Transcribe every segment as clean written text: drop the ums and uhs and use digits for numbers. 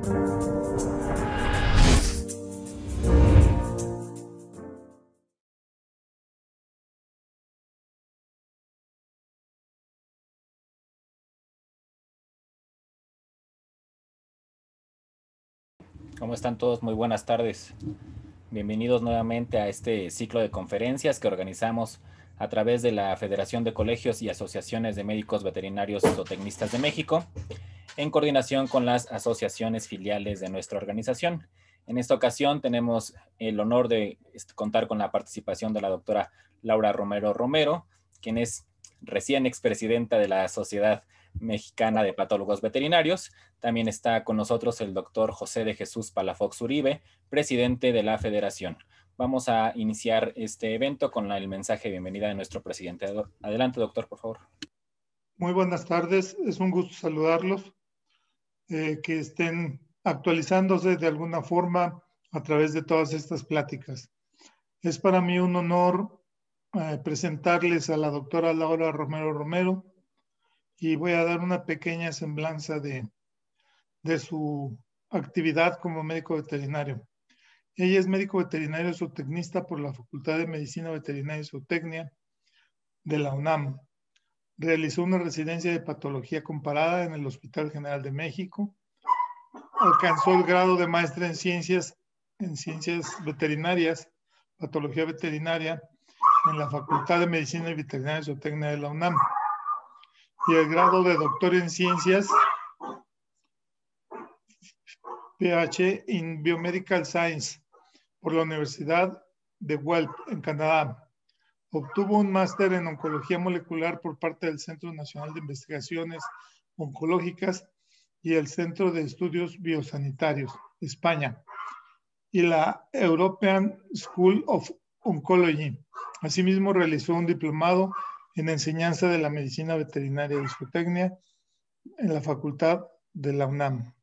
¿Cómo están todos? Muy buenas tardes. Bienvenidos nuevamente a este ciclo de conferencias que organizamos a través de la Federación de Colegios y Asociaciones de Médicos Veterinarios Zootecnistas de México, en coordinación con las asociaciones filiales de nuestra organización. En esta ocasión tenemos el honor de contar con la participación de la doctora Laura Romero Romero, quien es recién expresidenta de la Sociedad Mexicana de Patólogos Veterinarios. También está con nosotros el doctor José de Jesús Palafox Uribe, presidente de la Federación. Vamos a iniciar este evento con el mensaje de bienvenida de nuestro presidente. Adelante, doctor, por favor. Muy buenas tardes, es un gusto saludarlos, que estén actualizándose de alguna forma a través de todas estas pláticas. Es para mí un honor presentarles a la doctora Laura Romero Romero y voy a dar una pequeña semblanza de su actividad como médico veterinario. Ella es médico veterinario zootecnista por la Facultad de Medicina Veterinaria y Zootecnia de la UNAM. Realizó una residencia de patología comparada en el Hospital General de México. Alcanzó el grado de maestra en ciencias veterinarias, patología veterinaria, en la Facultad de Medicina y Veterinaria y Zootecnia de la UNAM. Y el grado de doctor en ciencias, PH in Biomedical Science, por la Universidad de Guelph, en Canadá. Obtuvo un máster en oncología molecular por parte del Centro Nacional de Investigaciones Oncológicas y el Centro de Estudios Biosanitarios, España, y la European School of Oncology. Asimismo, realizó un diplomado en enseñanza de la medicina veterinaria y zootecnia en la Facultad de la UNAM.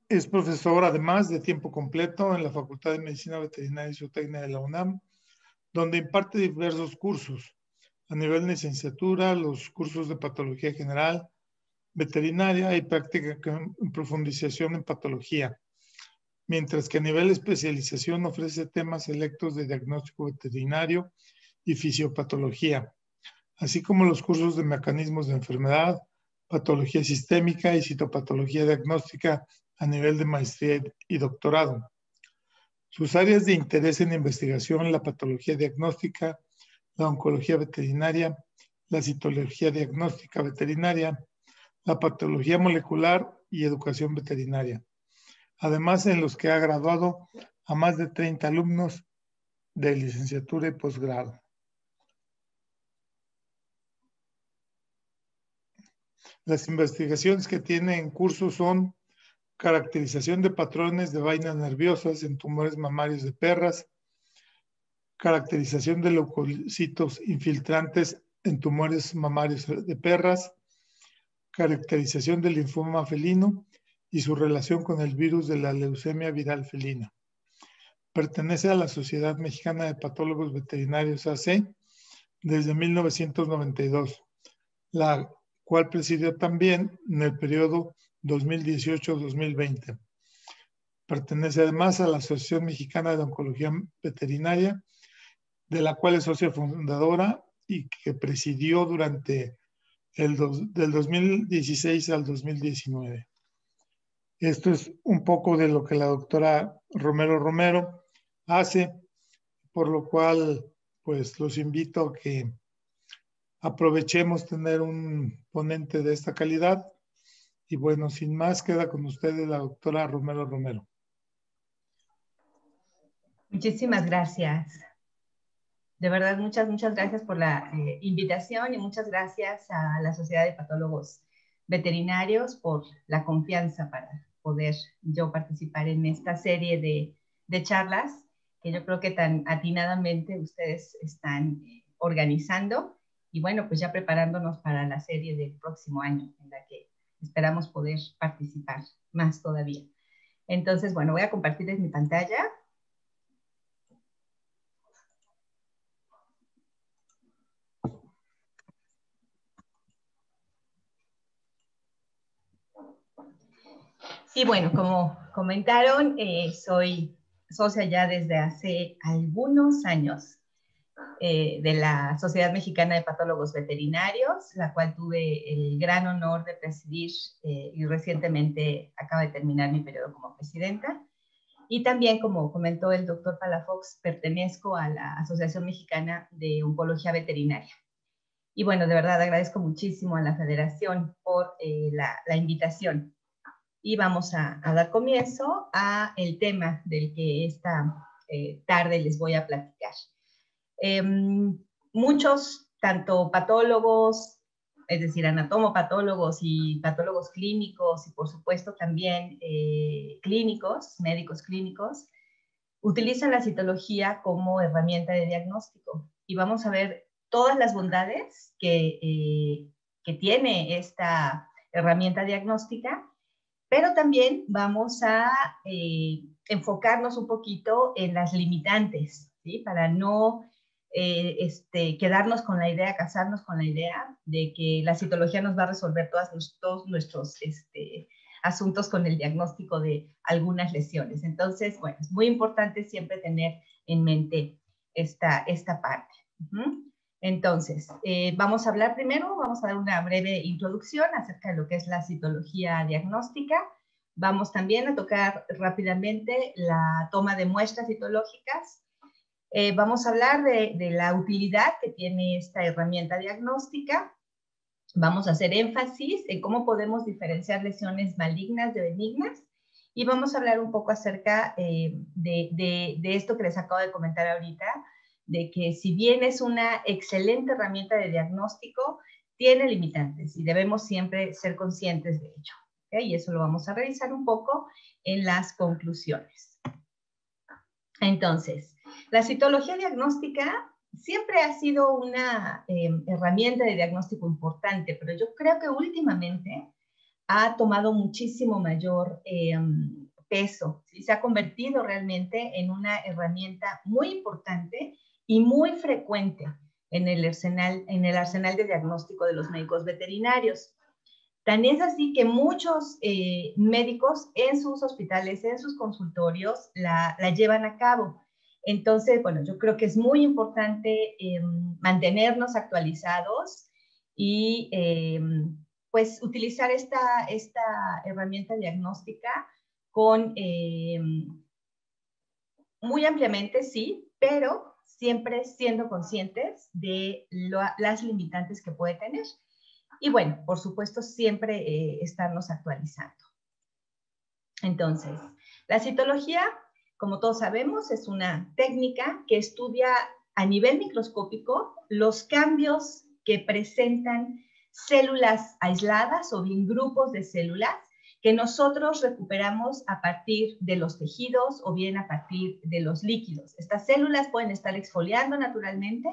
Es profesor, además, de tiempo completo en la Facultad de Medicina Veterinaria y Zootecnia de la UNAM, donde imparte diversos cursos a nivel de licenciatura, los cursos de patología general, veterinaria y práctica en profundización en patología, mientras que a nivel de especialización ofrece temas selectos de diagnóstico veterinario y fisiopatología, así como los cursos de mecanismos de enfermedad, patología sistémica y citopatología diagnóstica a nivel de maestría y doctorado. Sus áreas de interés en investigación: la patología diagnóstica, la oncología veterinaria, la citología diagnóstica veterinaria, la patología molecular y educación veterinaria. Además, en los que ha graduado a más de 30 alumnos de licenciatura y posgrado. Las investigaciones que tiene en curso son caracterización de patrones de vainas nerviosas en tumores mamarios de perras, caracterización de leucocitos infiltrantes en tumores mamarios de perras, caracterización del linfoma felino y su relación con el virus de la leucemia viral felina. Pertenece a la Sociedad Mexicana de Patólogos Veterinarios AC desde 1992, la cual presidió también en el periodo 2018-2020. Pertenece además a la Asociación Mexicana de Oncología Veterinaria, de la cual es socia fundadora y que presidió durante del 2016 al 2019. Esto es un poco de lo que la doctora Romero Romero hace, por lo cual pues los invito a que aprovechemos tener un ponente de esta calidad. Y bueno, sin más, queda con ustedes la doctora Romero Romero. Muchísimas gracias. De verdad, muchas gracias por la invitación y muchas gracias a la Sociedad de Patólogos Veterinarios por la confianza para poder yo participar en esta serie de charlas que yo creo que tan atinadamente ustedes están organizando y bueno, pues ya preparándonos para la serie del próximo año en la que esperamos poder participar más todavía. Entonces, bueno, voy a compartirles mi pantalla. Y bueno, como comentaron, soy socia ya desde hace algunos años de la Sociedad Mexicana de Patólogos Veterinarios, la cual tuve el gran honor de presidir y recientemente acaba de terminar mi periodo como presidenta. Y también, como comentó el doctor Palafox, pertenezco a la Asociación Mexicana de Oncología Veterinaria. Y bueno, de verdad agradezco muchísimo a la Federación por la invitación. Y vamos a dar comienzo a el tema del que esta tarde les voy a platicar. Muchos, tanto patólogos, es decir, anatomopatólogos y patólogos clínicos, y por supuesto también clínicos, médicos clínicos, utilizan la citología como herramienta de diagnóstico. Y vamos a ver todas las bondades que tiene esta herramienta diagnóstica, pero también vamos a enfocarnos un poquito en las limitantes, ¿sí? Para no quedarnos con la idea, casarnos con la idea de que la citología nos va a resolver todos nuestros asuntos con el diagnóstico de algunas lesiones. Entonces, bueno, es muy importante siempre tener en mente esta parte. Entonces, vamos a hablar primero, vamos a dar una breve introducción acerca de lo que es la citología diagnóstica. Vamos también a tocar rápidamente la toma de muestras citológicas. Vamos a hablar de la utilidad que tiene esta herramienta diagnóstica. Vamos a hacer énfasis en cómo podemos diferenciar lesiones malignas de benignas. Y vamos a hablar un poco acerca de esto que les acabo de comentar ahorita, de que si bien es una excelente herramienta de diagnóstico, tiene limitantes y debemos siempre ser conscientes de ello. ¿Okay? Y eso lo vamos a revisar un poco en las conclusiones. Entonces, la citología diagnóstica siempre ha sido una herramienta de diagnóstico importante, pero yo creo que últimamente ha tomado muchísimo mayor peso, ¿sí? Se ha convertido realmente en una herramienta muy importante y muy frecuente en el arsenal de diagnóstico de los médicos veterinarios. Tan es así que muchos médicos en sus hospitales, en sus consultorios, la llevan a cabo. Entonces, bueno, yo creo que es muy importante mantenernos actualizados y pues utilizar esta herramienta diagnóstica con muy ampliamente, sí, pero siempre siendo conscientes de las limitantes que puede tener. Y bueno, por supuesto, siempre estarnos actualizando. Entonces, la citología, como todos sabemos, es una técnica que estudia a nivel microscópico los cambios que presentan células aisladas o bien grupos de células que nosotros recuperamos a partir de los tejidos o bien a partir de los líquidos. Estas células pueden estar exfoliando naturalmente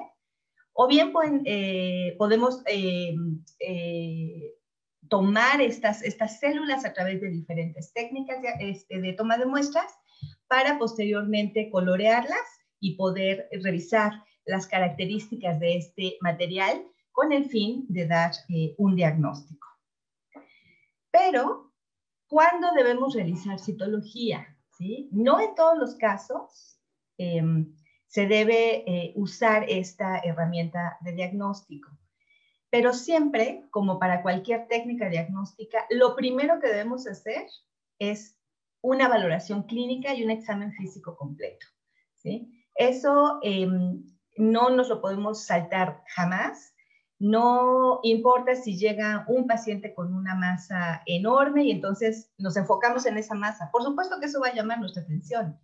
o bien podemos tomar estas células a través de diferentes técnicas de toma de muestras para posteriormente colorearlas y poder revisar las características de este material con el fin de dar un diagnóstico. Pero, ¿cuándo debemos realizar citología? ¿Sí? No en todos los casos se debe usar esta herramienta de diagnóstico. Pero siempre, como para cualquier técnica diagnóstica, lo primero que debemos hacer es una valoración clínica y un examen físico completo, ¿sí? Eso no nos lo podemos saltar jamás. No importa si llega un paciente con una masa enorme y entonces nos enfocamos en esa masa. Por supuesto que eso va a llamar nuestra atención,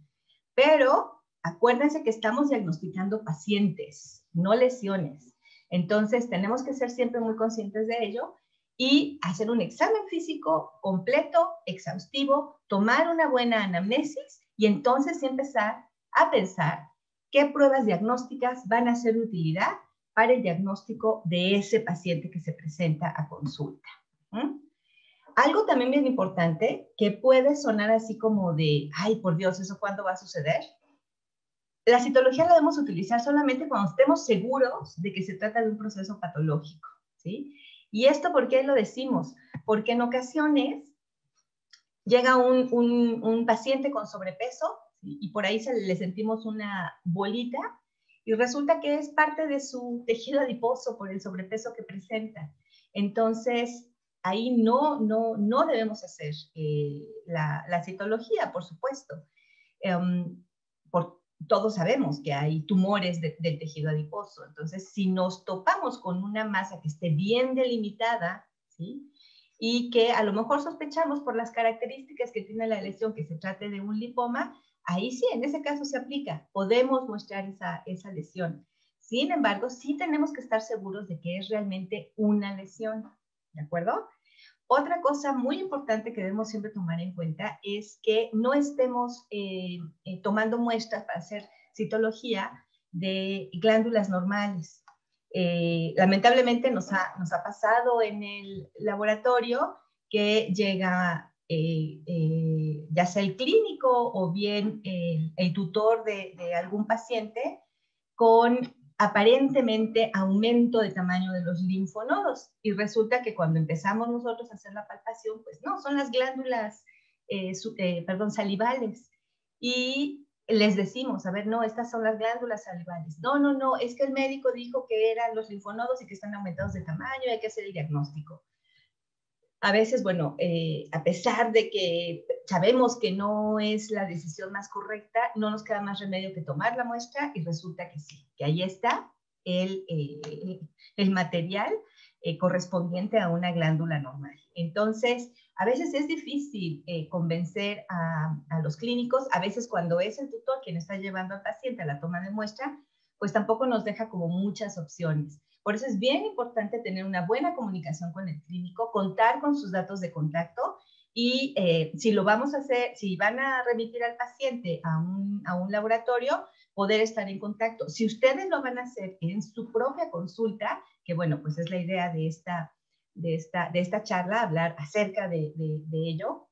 pero acuérdense que estamos diagnosticando pacientes, no lesiones. Entonces, tenemos que ser siempre muy conscientes de ello y hacer un examen físico completo, exhaustivo, tomar una buena anamnesis y entonces empezar a pensar qué pruebas diagnósticas van a ser de utilidad para el diagnóstico de ese paciente que se presenta a consulta. Algo también bien importante que puede sonar así como de, ay, por Dios, ¿eso cuándo va a suceder? La citología la debemos utilizar solamente cuando estemos seguros de que se trata de un proceso patológico, ¿sí? ¿Y esto por qué lo decimos? Porque en ocasiones llega un paciente con sobrepeso y por ahí le sentimos una bolita y resulta que es parte de su tejido adiposo por el sobrepeso que presenta. Entonces, ahí no debemos hacer la citología, por supuesto. Todos sabemos que hay tumores del tejido adiposo. Entonces, si nos topamos con una masa que esté bien delimitada, ¿sí?, y que a lo mejor sospechamos por las características que tiene la lesión que se trate de un lipoma, ahí sí, en ese caso se aplica. Podemos mostrar esa lesión. Sin embargo, sí tenemos que estar seguros de que es realmente una lesión, ¿de acuerdo? Otra cosa muy importante que debemos siempre tomar en cuenta es que no estemos tomando muestras para hacer citología de glándulas normales. Lamentablemente nos ha pasado en el laboratorio que llega ya sea el clínico o bien el tutor de algún paciente con aparentemente aumento de tamaño de los linfonodos y resulta que cuando empezamos nosotros a hacer la palpación, pues no, son las glándulas salivales y les decimos, a ver, no, estas son las glándulas salivales. No, es que el médico dijo que eran los linfonodos y que están aumentados de tamaño y hay que hacer el diagnóstico. A veces, bueno, a pesar de que sabemos que no es la decisión más correcta, no nos queda más remedio que tomar la muestra y resulta que sí, que ahí está el material correspondiente a una glándula normal. Entonces, a veces es difícil convencer a los clínicos, a veces cuando es el tutor quien está llevando al paciente a la toma de muestra, pues tampoco nos deja como muchas opciones. Por eso es bien importante tener una buena comunicación con el clínico, contar con sus datos de contacto y si lo vamos a hacer, si van a remitir al paciente a un laboratorio, poder estar en contacto. Si ustedes lo van a hacer en su propia consulta, que bueno, pues es la idea de esta charla, hablar acerca de ello,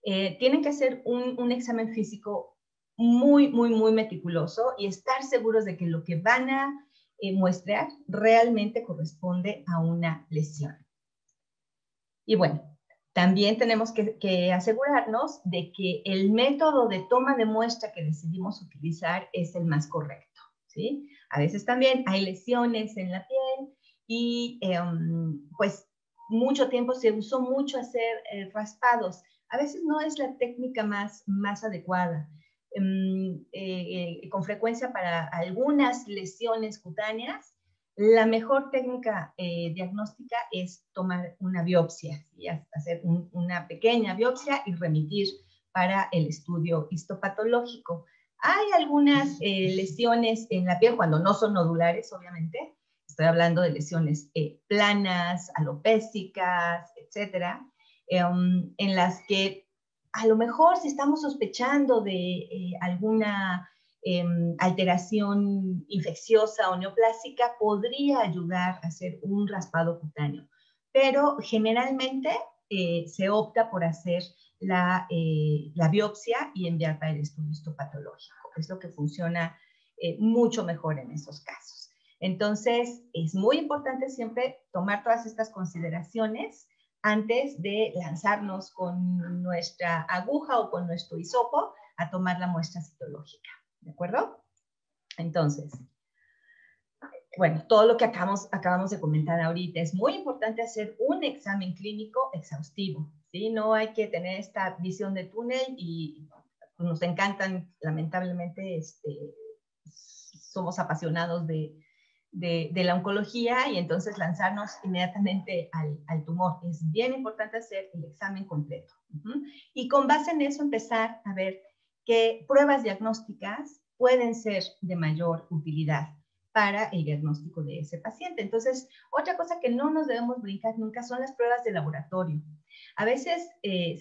tienen que hacer un examen físico muy meticuloso y estar seguros de que lo que van a muestrear realmente corresponde a una lesión. Y bueno, también tenemos que asegurarnos de que el método de toma de muestra que decidimos utilizar es el más correcto, ¿sí? A veces también hay lesiones en la piel y pues mucho tiempo se usó mucho hacer raspados. A veces no es la técnica más adecuada. Con frecuencia para algunas lesiones cutáneas, la mejor técnica diagnóstica es tomar una biopsia, ¿sí? Hacer una pequeña biopsia y remitir para el estudio histopatológico. Hay algunas lesiones en la piel, cuando no son nodulares, obviamente. Estoy hablando de lesiones planas, alopécicas, etcétera, en las que a lo mejor si estamos sospechando de alguna alteración infecciosa o neoplásica, podría ayudar a hacer un raspado cutáneo. Pero generalmente se opta por hacer la biopsia y enviar para el estudio histopatológico, que es lo que funciona mucho mejor en esos casos. Entonces, es muy importante siempre tomar todas estas consideraciones antes de lanzarnos con nuestra aguja o con nuestro hisopo a tomar la muestra citológica, ¿de acuerdo? Entonces, bueno, todo lo que acabamos de comentar ahorita, es muy importante hacer un examen clínico exhaustivo, ¿sí? No hay que tener esta visión de túnel y nos encantan, lamentablemente, somos apasionados de la oncología y entonces lanzarnos inmediatamente al tumor. Es bien importante hacer el examen completo. Y con base en eso empezar a ver qué pruebas diagnósticas pueden ser de mayor utilidad para el diagnóstico de ese paciente. Entonces, otra cosa que no nos debemos brincar nunca son las pruebas de laboratorio. A veces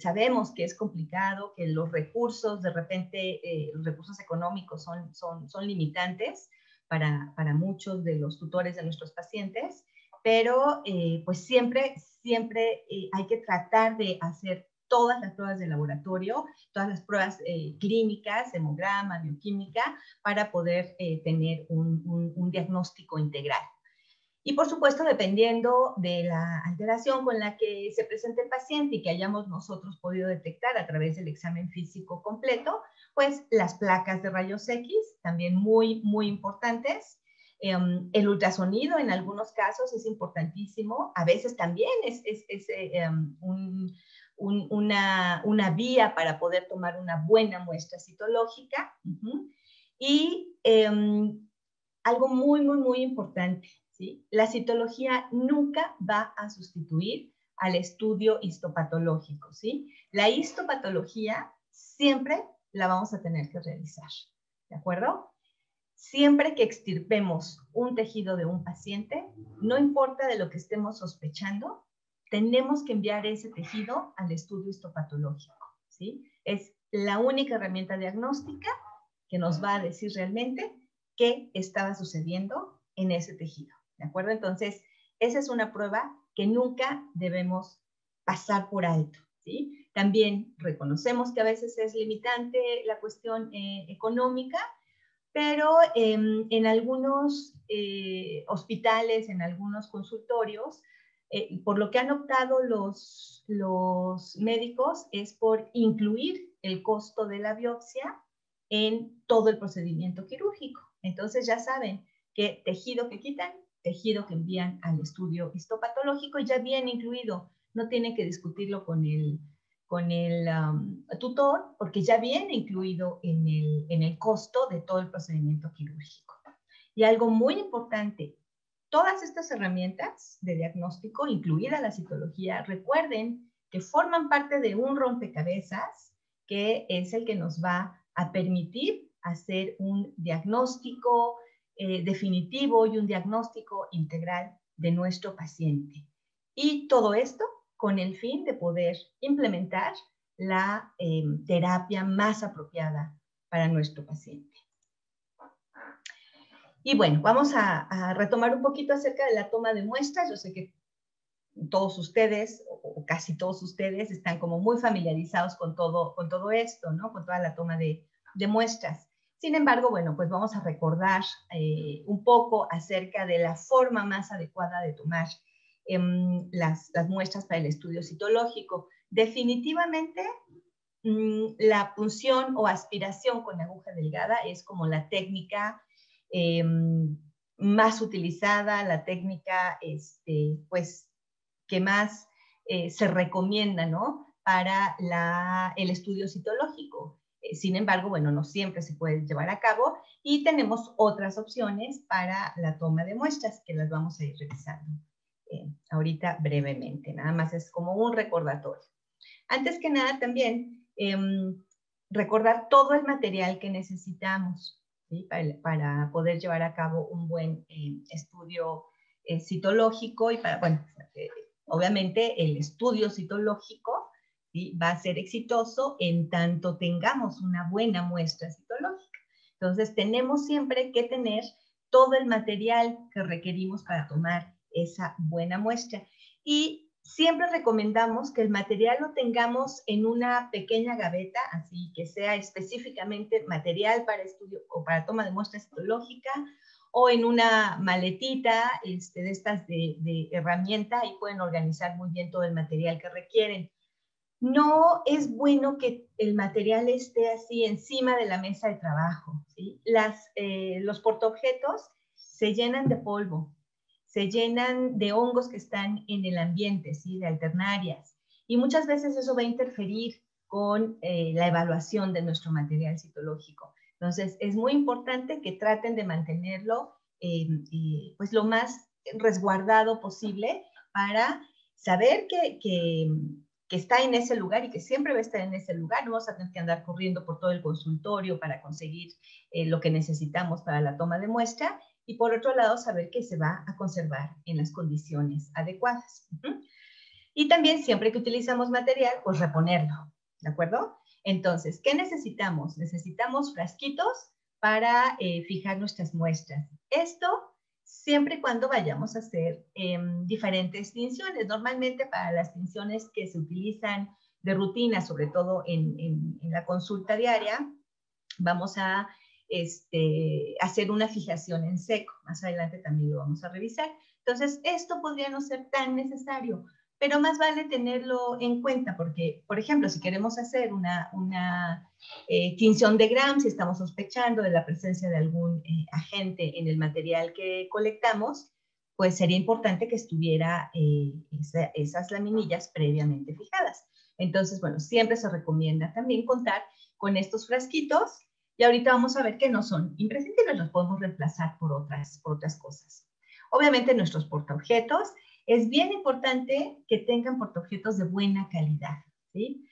sabemos que es complicado, que los recursos, de repente, los recursos económicos son limitantes para muchos de los tutores de nuestros pacientes, pero pues siempre hay que tratar de hacer todas las pruebas de laboratorio, todas las pruebas clínicas, hemograma, bioquímica, para poder tener un diagnóstico integral. Y por supuesto, dependiendo de la alteración con la que se presente el paciente y que hayamos nosotros podido detectar a través del examen físico completo, pues las placas de rayos X, también muy, muy importantes. El ultrasonido en algunos casos es importantísimo, a veces también es una vía para poder tomar una buena muestra citológica. Y algo muy, muy, muy importante, ¿sí? La citología nunca va a sustituir al estudio histopatológico, ¿sí? La histopatología siempre la vamos a tener que realizar, ¿de acuerdo? Siempre que extirpemos un tejido de un paciente, no importa de lo que estemos sospechando, tenemos que enviar ese tejido al estudio histopatológico, ¿sí? Es la única herramienta diagnóstica que nos va a decir realmente qué estaba sucediendo en ese tejido, ¿de acuerdo? Entonces, esa es una prueba que nunca debemos pasar por alto, ¿sí? También reconocemos que a veces es limitante la cuestión económica, pero en algunos hospitales, en algunos consultorios, por lo que han optado los médicos es por incluir el costo de la biopsia en todo el procedimiento quirúrgico. Entonces ya saben que tejido que quitan, tejido que envían al estudio histopatológico ya viene incluido, no tienen que discutirlo con el tutor, porque ya viene incluido en el costo de todo el procedimiento quirúrgico. Y algo muy importante, todas estas herramientas de diagnóstico, incluida la citología, recuerden que forman parte de un rompecabezas que es el que nos va a permitir hacer un diagnóstico definitivo y un diagnóstico integral de nuestro paciente. Y todo esto con el fin de poder implementar la terapia más apropiada para nuestro paciente. Y bueno, vamos a retomar un poquito acerca de la toma de muestras. Yo sé que todos ustedes, o casi todos ustedes, están como muy familiarizados con todo esto, ¿no? Con toda la toma de muestras. Sin embargo, bueno, pues vamos a recordar un poco acerca de la forma más adecuada de tomar las muestras para el estudio citológico. Definitivamente, la punción o aspiración con aguja delgada es como la técnica más utilizada, la técnica pues, que más se recomienda, ¿no? Para el estudio citológico. Sin embargo, bueno, no siempre se puede llevar a cabo y tenemos otras opciones para la toma de muestras que las vamos a ir revisando ahorita brevemente. Nada más es como un recordatorio. Antes que nada, también recordar todo el material que necesitamos, ¿sí? para poder llevar a cabo un buen estudio citológico y para, bueno, obviamente el estudio citológico, ¿sí? va a ser exitoso en tanto tengamos una buena muestra citológica. Entonces, tenemos siempre que tener todo el material que requerimos para tomar esa buena muestra. Y siempre recomendamos que el material lo tengamos en una pequeña gaveta, así que sea específicamente material para estudio o para toma de muestra citológica, o en una maletita de estas de herramienta, y pueden organizar muy bien todo el material que requieren. No es bueno que el material esté así encima de la mesa de trabajo, ¿sí? Los portaobjetos se llenan de polvo, se llenan de hongos que están en el ambiente, ¿sí? De alternarias, y muchas veces eso va a interferir con la evaluación de nuestro material citológico. Entonces, es muy importante que traten de mantenerlo pues lo más resguardado posible para saber que está en ese lugar y que siempre va a estar en ese lugar. No vamos a tener que andar corriendo por todo el consultorio para conseguir lo que necesitamos para la toma de muestra, y por otro lado saber que se va a conservar en las condiciones adecuadas. Y también siempre que utilizamos material, pues reponerlo, ¿de acuerdo? Entonces, ¿qué necesitamos? Necesitamos frasquitos para fijar nuestras muestras. Esto siempre y cuando vayamos a hacer diferentes tinciones. Normalmente para las tinciones que se utilizan de rutina, sobre todo en la consulta diaria, vamos a hacer una fijación en seco. Más adelante también lo vamos a revisar. Entonces, esto podría no ser tan necesario, pero más vale tenerlo en cuenta porque, por ejemplo, si queremos hacer una tinción de Gram, si estamos sospechando de la presencia de algún agente en el material que colectamos, pues sería importante que estuviera esas laminillas previamente fijadas. Entonces, bueno, siempre se recomienda también contar con estos frasquitos y ahorita vamos a ver que no son imprescindibles, los podemos reemplazar por otras cosas. Obviamente nuestros portaobjetos, es bien importante que tengan portaobjetos de buena calidad, ¿sí?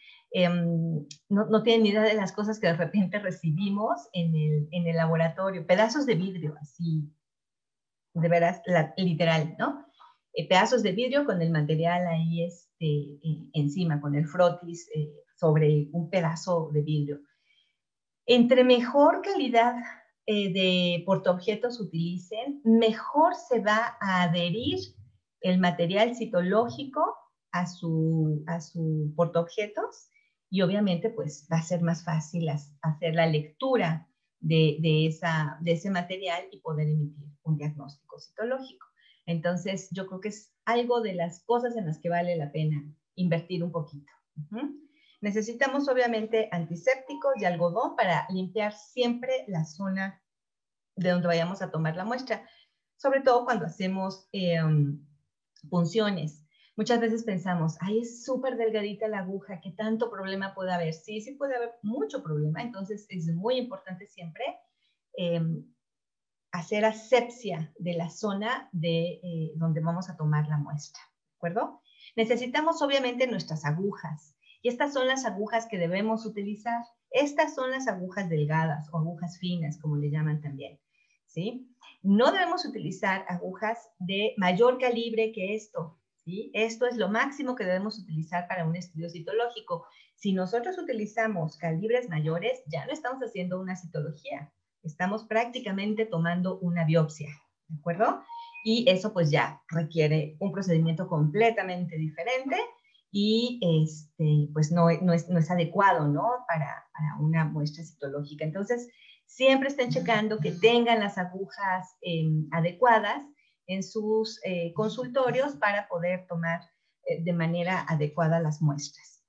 No tienen ni idea de las cosas que de repente recibimos en el laboratorio, pedazos de vidrio, así, de veras, literal, ¿no? Pedazos de vidrio con el material ahí encima, con el frotis sobre un pedazo de vidrio. Entre mejor calidad de portaobjetos utilicen, mejor se va a adherir el material citológico a su portaobjetos y obviamente pues va a ser más fácil hacer la lectura de ese material y poder emitir un diagnóstico citológico. Entonces yo creo que es algo de las cosas en las que vale la pena invertir un poquito. Necesitamos obviamente antisépticos y algodón para limpiar siempre la zona de donde vayamos a tomar la muestra, sobre todo cuando hacemos punciones. Muchas veces pensamos, ay, es súper delgadita la aguja, ¿qué tanto problema puede haber? Sí, sí puede haber mucho problema, entonces es muy importante siempre hacer asepsia de la zona de donde vamos a tomar la muestra, ¿de acuerdo? Necesitamos obviamente nuestras agujas. Y estas son las agujas que debemos utilizar. Estas son las agujas delgadas o agujas finas, como le llaman también, ¿sí? No debemos utilizar agujas de mayor calibre que esto, ¿sí? Esto es lo máximo que debemos utilizar para un estudio citológico. Si nosotros utilizamos calibres mayores, ya no estamos haciendo una citología. Estamos prácticamente tomando una biopsia, ¿de acuerdo? Y eso pues ya requiere un procedimiento completamente diferente y pues no es adecuado, ¿no? Para una muestra citológica. Entonces, siempre estén checando que tengan las agujas adecuadas en sus consultorios para poder tomar de manera adecuada las muestras.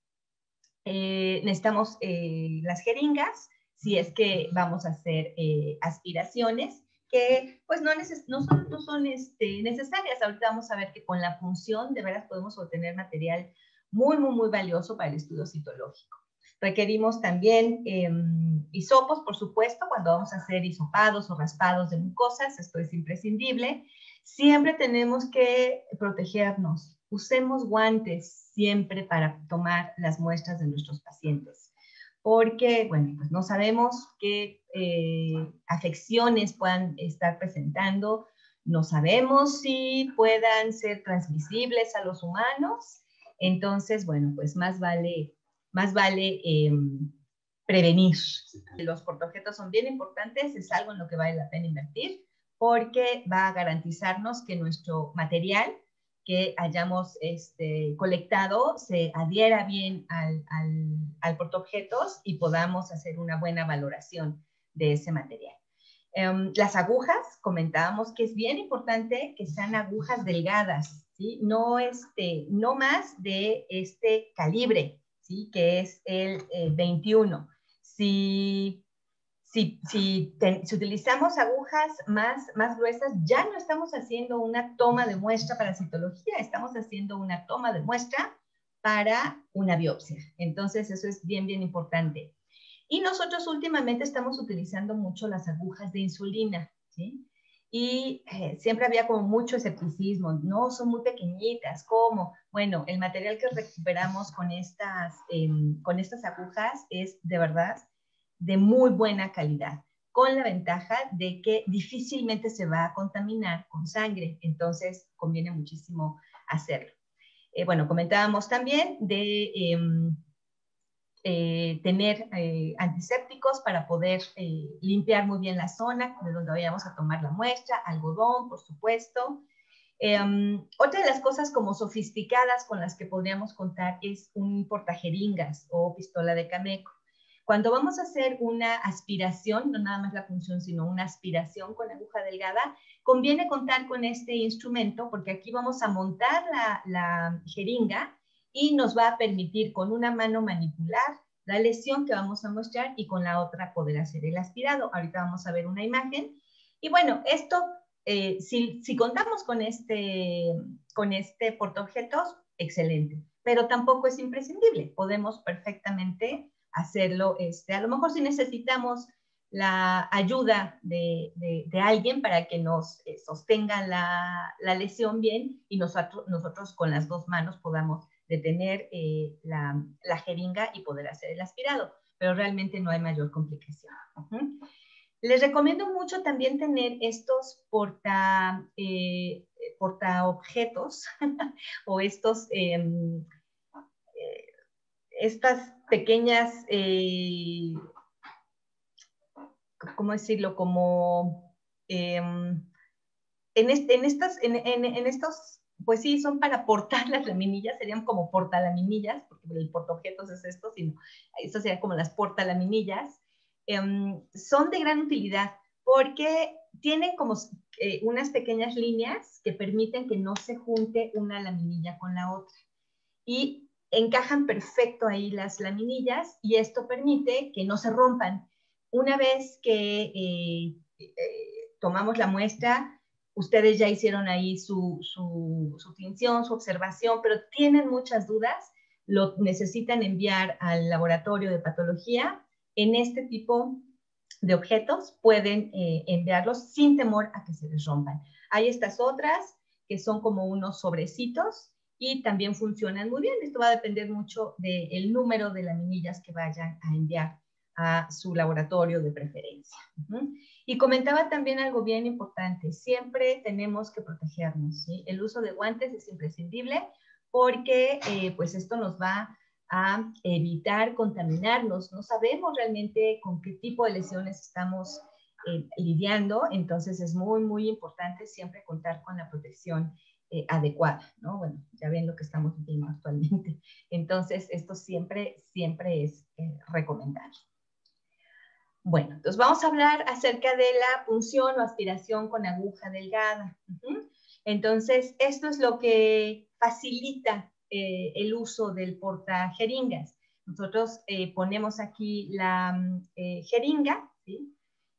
Necesitamos las jeringas, si es que vamos a hacer aspiraciones, que pues no son necesarias. Ahorita vamos a ver que con la punción de veras podemos obtener material muy, muy, muy valioso para el estudio citológico. Requerimos también hisopos, por supuesto, cuando vamos a hacer hisopados o raspados de mucosas, esto es imprescindible. Siempre tenemos que protegernos. Usemos guantes siempre para tomar las muestras de nuestros pacientes, porque, bueno, pues no sabemos qué afecciones puedan estar presentando, no sabemos si puedan ser transmisibles a los humanos. Entonces, bueno, pues más vale prevenir. Los portaobjetos son bien importantes, es algo en lo que vale la pena invertir, porque va a garantizarnos que nuestro material que hayamos colectado se adhiera bien al portaobjetos y podamos hacer una buena valoración de ese material. Las agujas, comentábamos que es bien importante que sean agujas delgadas, ¿sí? No más de este calibre, ¿sí? Que es el 21. Si utilizamos agujas más gruesas, ya no estamos haciendo una toma de muestra para citología, estamos haciendo una toma de muestra para una biopsia. Entonces, eso es bien, bien importante. Y nosotros últimamente estamos utilizando mucho las agujas de insulina, ¿sí? Y siempre había como mucho escepticismo, no, son muy pequeñitas, ¿cómo? Bueno, el material que recuperamos con estas agujas es de verdad de muy buena calidad, con la ventaja de que difícilmente se va a contaminar con sangre, entonces conviene muchísimo hacerlo. Bueno, comentábamos también de tener antisépticos para poder limpiar muy bien la zona de donde vayamos a tomar la muestra, algodón, por supuesto. Otra de las cosas como sofisticadas con las que podríamos contar es un portajeringas o pistola de Cameco. Cuando vamos a hacer una aspiración, no nada más la punción, sino una aspiración con aguja delgada, conviene contar con este instrumento porque aquí vamos a montar la jeringa y nos va a permitir con una mano manipular la lesión que vamos a mostrar y con la otra poder hacer el aspirado. Ahorita vamos a ver una imagen. Y bueno, esto, si contamos con este portaobjetos, excelente, pero tampoco es imprescindible. Podemos perfectamente hacerlo. A lo mejor si necesitamos la ayuda de alguien para que nos sostenga la lesión bien y nosotros con las dos manos podamos detener la jeringa y poder hacer el aspirado, pero realmente no hay mayor complicación. Les recomiendo mucho también tener estos portaobjetos o estas pequeñas, ¿cómo decirlo? Como en estos, pues sí, son para portar las laminillas, serían como portalaminillas, porque el portaobjetos es esto, sino esto serían como las portalaminillas. Son de gran utilidad porque tienen como unas pequeñas líneas que permiten que no se junte una laminilla con la otra. Y encajan perfecto ahí las laminillas y esto permite que no se rompan. Una vez que tomamos la muestra, ustedes ya hicieron ahí su tinción, su observación, pero tienen muchas dudas, lo necesitan enviar al laboratorio de patología. En este tipo de objetos pueden enviarlos sin temor a que se les rompan. Hay estas otras que son como unos sobrecitos y también funcionan muy bien. Esto va a depender mucho del número de laminillas que vayan a enviar a su laboratorio de preferencia. Y comentaba también algo bien importante, siempre tenemos que protegernos, ¿sí? El uso de guantes es imprescindible porque pues esto nos va a evitar contaminarnos. No sabemos realmente con qué tipo de lesiones estamos lidiando, entonces es muy, muy importante siempre contar con la protección adecuada, ¿no? Bueno, ya ven lo que estamos viviendo actualmente. Entonces, esto siempre es recomendable. Bueno, entonces vamos a hablar acerca de la punción o aspiración con aguja delgada. Entonces, esto es lo que facilita el uso del portajeringas. Nosotros ponemos aquí la jeringa, ¿sí?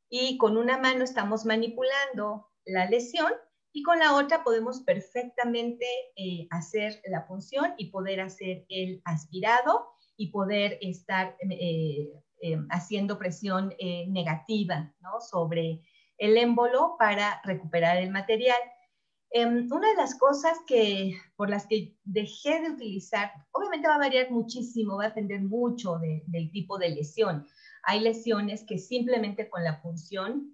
Y con una mano estamos manipulando la lesión y con la otra podemos perfectamente hacer la punción y poder hacer el aspirado y poder estar haciendo presión negativa, ¿no? Sobre el émbolo para recuperar el material. Una de las cosas por las que dejé de utilizar, obviamente va a variar muchísimo, va a depender mucho del tipo de lesión. Hay lesiones que simplemente con la punción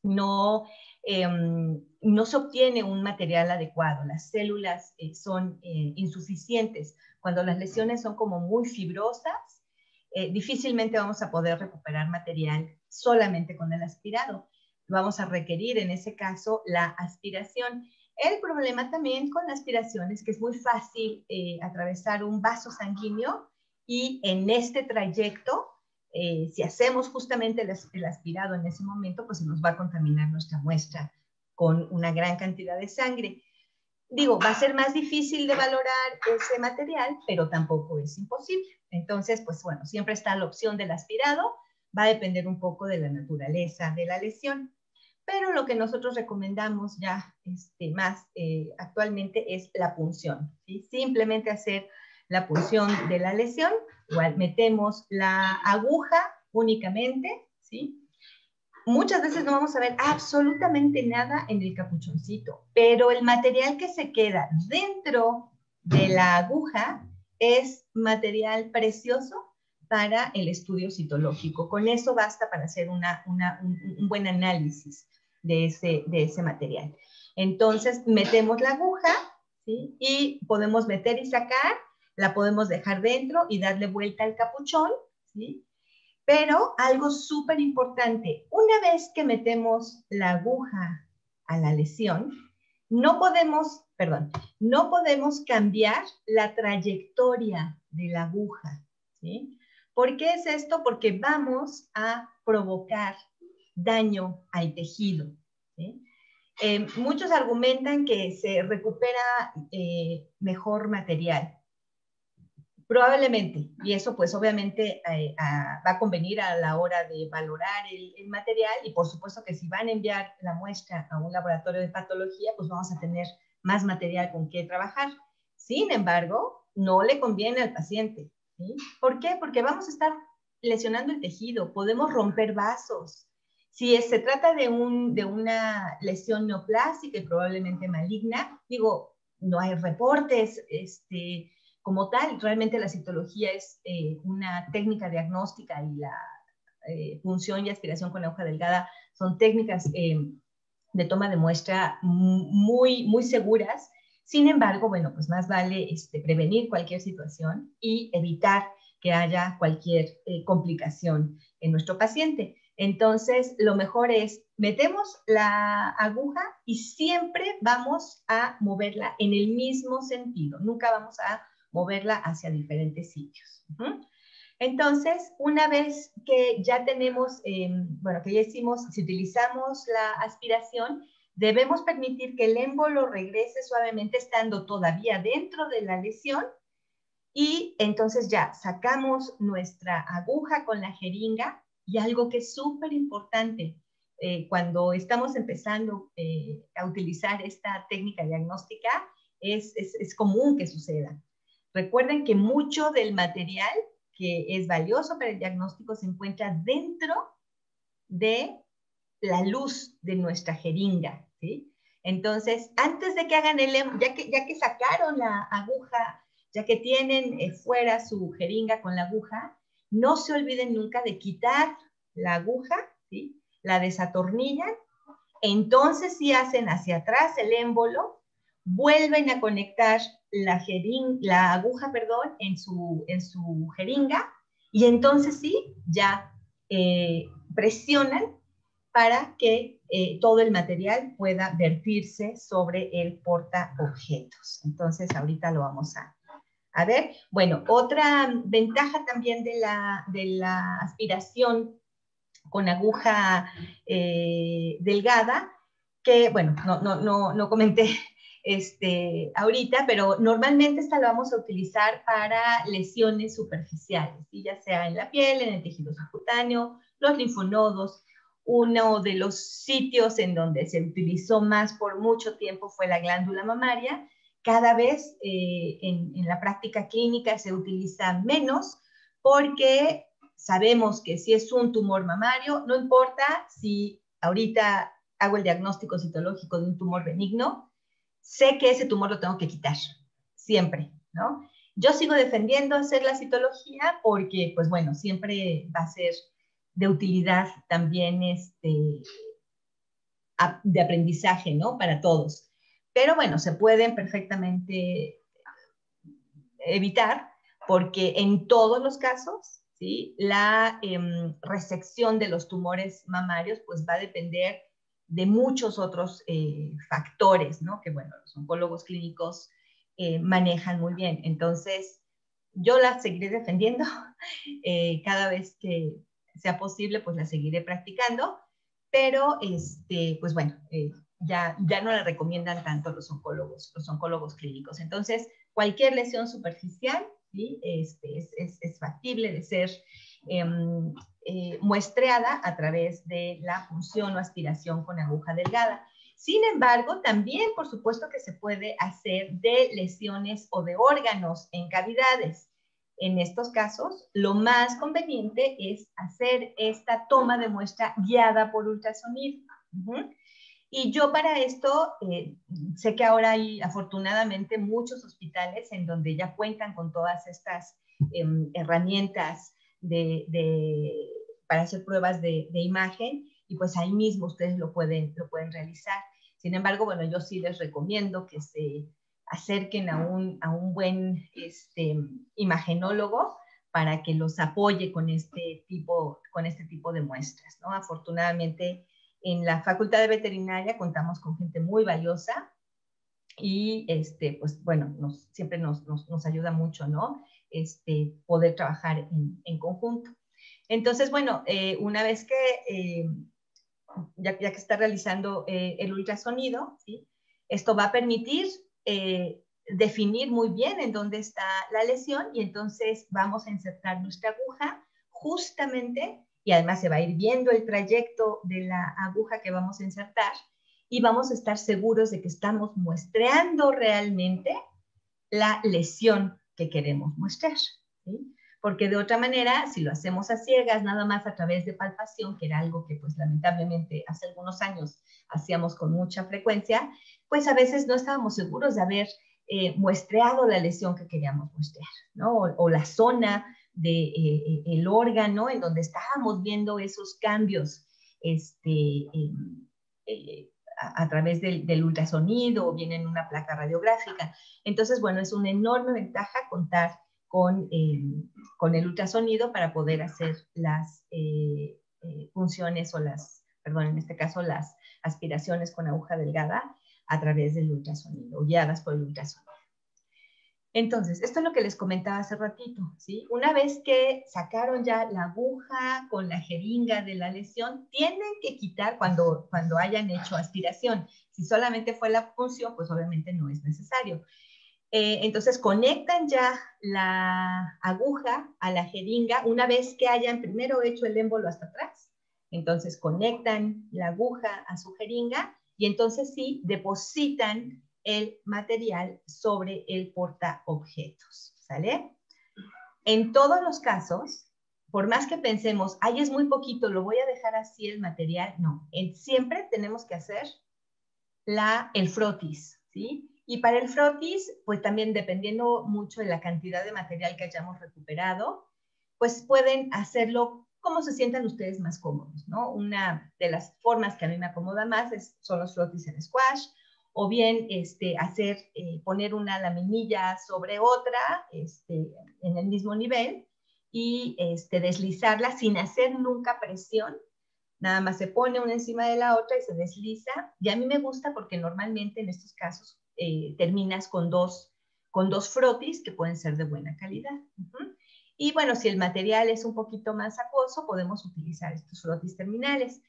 no se obtiene un material adecuado, las células son insuficientes. Cuando las lesiones son como muy fibrosas, difícilmente vamos a poder recuperar material solamente con el aspirado. Vamos a requerir en ese caso la aspiración. El problema también con la aspiración es que es muy fácil atravesar un vaso sanguíneo y en este trayecto, si hacemos justamente el aspirado en ese momento, pues se nos va a contaminar nuestra muestra con una gran cantidad de sangre. Digo, va a ser más difícil de valorar ese material, pero tampoco es imposible. Entonces, pues bueno, siempre está la opción del aspirado, va a depender un poco de la naturaleza de la lesión. Pero lo que nosotros recomendamos ya más actualmente es la punción, ¿sí? Simplemente hacer la punción de la lesión, igual metemos la aguja únicamente, ¿sí? Muchas veces no vamos a ver absolutamente nada en el capuchoncito, pero el material que se queda dentro de la aguja es material precioso para el estudio citológico. Con eso basta para hacer un buen análisis de ese material. Entonces, metemos la aguja, ¿sí? Y podemos meter y sacar, la podemos dejar dentro y darle vuelta al capuchón, ¿sí? Pero algo súper importante, una vez que metemos la aguja a la lesión, no podemos cambiar la trayectoria de la aguja, ¿sí? ¿Por qué es esto? Porque vamos a provocar daño al tejido, ¿sí? Muchos argumentan que se recupera mejor material. Probablemente, y eso pues obviamente va a convenir a la hora de valorar el material, y por supuesto que si van a enviar la muestra a un laboratorio de patología, pues vamos a tener más material con qué trabajar. Sin embargo, no le conviene al paciente, ¿sí? ¿Por qué? Porque vamos a estar lesionando el tejido, podemos romper vasos. Si se trata de una lesión neoplástica y probablemente maligna, digo, no hay reportes, como tal, realmente la citología es una técnica diagnóstica, y la punción y aspiración con aguja delgada son técnicas de toma de muestra muy, muy seguras. Sin embargo, bueno, pues más vale prevenir cualquier situación y evitar que haya cualquier complicación en nuestro paciente. Entonces, lo mejor es, metemos la aguja y siempre vamos a moverla en el mismo sentido. Nunca vamos a moverla hacia diferentes sitios. Entonces, una vez que ya tenemos, bueno, que ya hicimos, si utilizamos la aspiración, debemos permitir que el émbolo regrese suavemente estando todavía dentro de la lesión, y entonces ya sacamos nuestra aguja con la jeringa. Y algo que es súper importante cuando estamos empezando a utilizar esta técnica diagnóstica, es común que suceda. Recuerden que mucho del material que es valioso para el diagnóstico se encuentra dentro de la luz de nuestra jeringa, ¿sí? Entonces, antes de que hagan ya que sacaron la aguja, ya que tienen fuera su jeringa con la aguja, no se olviden nunca de quitar la aguja, ¿sí? La desatornillan, entonces sí hacen hacia atrás el émbolo, vuelven a conectar la aguja, perdón, en su jeringa, y entonces sí, ya presionan para que todo el material pueda vertirse sobre el portaobjetos. Entonces, ahorita lo vamos a ver. Bueno, otra ventaja también de la aspiración con aguja delgada, que, bueno, no comenté ahorita, pero normalmente esta la vamos a utilizar para lesiones superficiales, ¿sí? Ya sea en la piel, en el tejido subcutáneo, los linfonodos. Uno de los sitios en donde se utilizó más por mucho tiempo fue la glándula mamaria. Cada vez en la práctica clínica se utiliza menos, porque sabemos que si es un tumor mamario, no importa si ahorita hago el diagnóstico citológico de un tumor benigno, sé que ese tumor lo tengo que quitar, siempre, ¿no? Yo sigo defendiendo hacer la citología porque, pues bueno, siempre va a ser de utilidad también de aprendizaje, ¿no? Para todos. Pero bueno, se pueden perfectamente evitar, porque en todos los casos, ¿sí? La resección de los tumores mamarios pues va a depender de muchos otros factores, ¿no? Que bueno, los oncólogos clínicos manejan muy bien. Entonces, yo la seguiré defendiendo cada vez que sea posible, pues la seguiré practicando, pero pues bueno, ya no la recomiendan tanto los oncólogos clínicos. Entonces, cualquier lesión superficial, ¿sí? Es factible de ser muestreada a través de la punción o aspiración con aguja delgada. Sin embargo, también, por supuesto, que se puede hacer de lesiones o de órganos en cavidades. En estos casos, lo más conveniente es hacer esta toma de muestra guiada por ultrasonido. Y yo para esto, sé que ahora hay afortunadamente muchos hospitales en donde ya cuentan con todas estas herramientas para hacer pruebas de imagen, y pues ahí mismo ustedes lo pueden realizar. Sin embargo, bueno, yo sí les recomiendo que se acerquen a un buen imagenólogo para que los apoye con este tipo de muestras, ¿no? Afortunadamente, en la Facultad de Veterinaria contamos con gente muy valiosa, y pues bueno, siempre nos ayuda mucho, ¿no? Poder trabajar en conjunto. Entonces, bueno, una vez que, ya que está realizando el ultrasonido, ¿sí? Esto va a permitir definir muy bien en dónde está la lesión y entonces vamos a insertar nuestra aguja justamente, y además se va a ir viendo el trayecto de la aguja que vamos a insertar y vamos a estar seguros de que estamos muestreando realmente la lesión que queremos muestrar, ¿sí? Porque de otra manera, si lo hacemos a ciegas, nada más a través de palpación, que era algo que pues lamentablemente hace algunos años hacíamos con mucha frecuencia, pues a veces no estábamos seguros de haber muestreado la lesión que queríamos muestrear, ¿no? O la zona del órgano en donde estábamos viendo esos cambios a través del ultrasonido o bien en una placa radiográfica. Entonces, bueno, es una enorme ventaja contar con el ultrasonido para poder hacer las funciones o perdón, en este caso las aspiraciones con aguja delgada a través del ultrasonido, guiadas por el ultrasonido. Entonces, esto es lo que les comentaba hace ratito, ¿sí? Una vez que sacaron ya la aguja con la jeringa de la lesión, tienen que quitar cuando hayan hecho aspiración. Si solamente fue la punción, pues obviamente no es necesario. Entonces, conectan ya la aguja a la jeringa una vez que hayan primero hecho el émbolo hasta atrás. Entonces, conectan la aguja a su jeringa y entonces sí, depositan el material sobre el portaobjetos, ¿sale? En todos los casos, por más que pensemos, ay, es muy poquito, lo voy a dejar así el material, no. Siempre tenemos que hacer el frotis, ¿sí? Y para el frotis, pues también dependiendo mucho de la cantidad de material que hayamos recuperado, pues pueden hacerlo como se sientan ustedes más cómodos, ¿no? Una de las formas que a mí me acomoda más son los frotis en squash, o bien poner una laminilla sobre otra en el mismo nivel y deslizarla sin hacer nunca presión. Nada más se pone una encima de la otra y se desliza. Y a mí me gusta porque normalmente en estos casos terminas con dos frotis que pueden ser de buena calidad. Y bueno, si el material es un poquito más acuoso, podemos utilizar estos frotis terminales.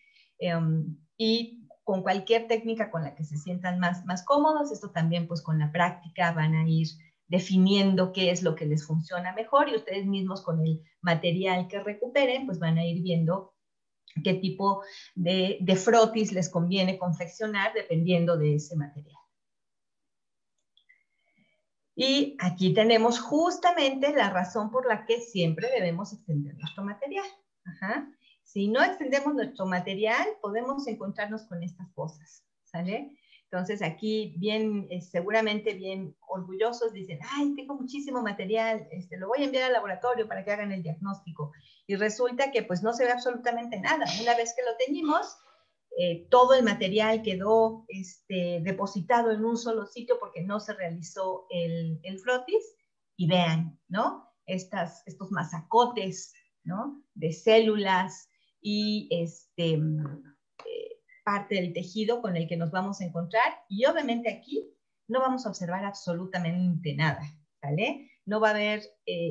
Y con cualquier técnica con la que se sientan más cómodos, esto también pues con la práctica van a ir definiendo qué es lo que les funciona mejor y ustedes mismos con el material que recuperen pues van a ir viendo qué tipo de frotis les conviene confeccionar dependiendo de ese material. Y aquí tenemos justamente la razón por la que siempre debemos extender nuestro material. Ajá. Si no extendemos nuestro material, podemos encontrarnos con estas cosas, ¿sale? Entonces aquí seguramente bien orgullosos dicen, ay, tengo muchísimo material, lo voy a enviar al laboratorio para que hagan el diagnóstico. Y resulta que pues no se ve absolutamente nada. Una vez que lo teñimos, todo el material quedó depositado en un solo sitio porque no se realizó el frotis. Y vean, ¿no? Estos masacotes, ¿no? De células y parte del tejido con el que nos vamos a encontrar. Y obviamente aquí no vamos a observar absolutamente nada, ¿vale? No va a haber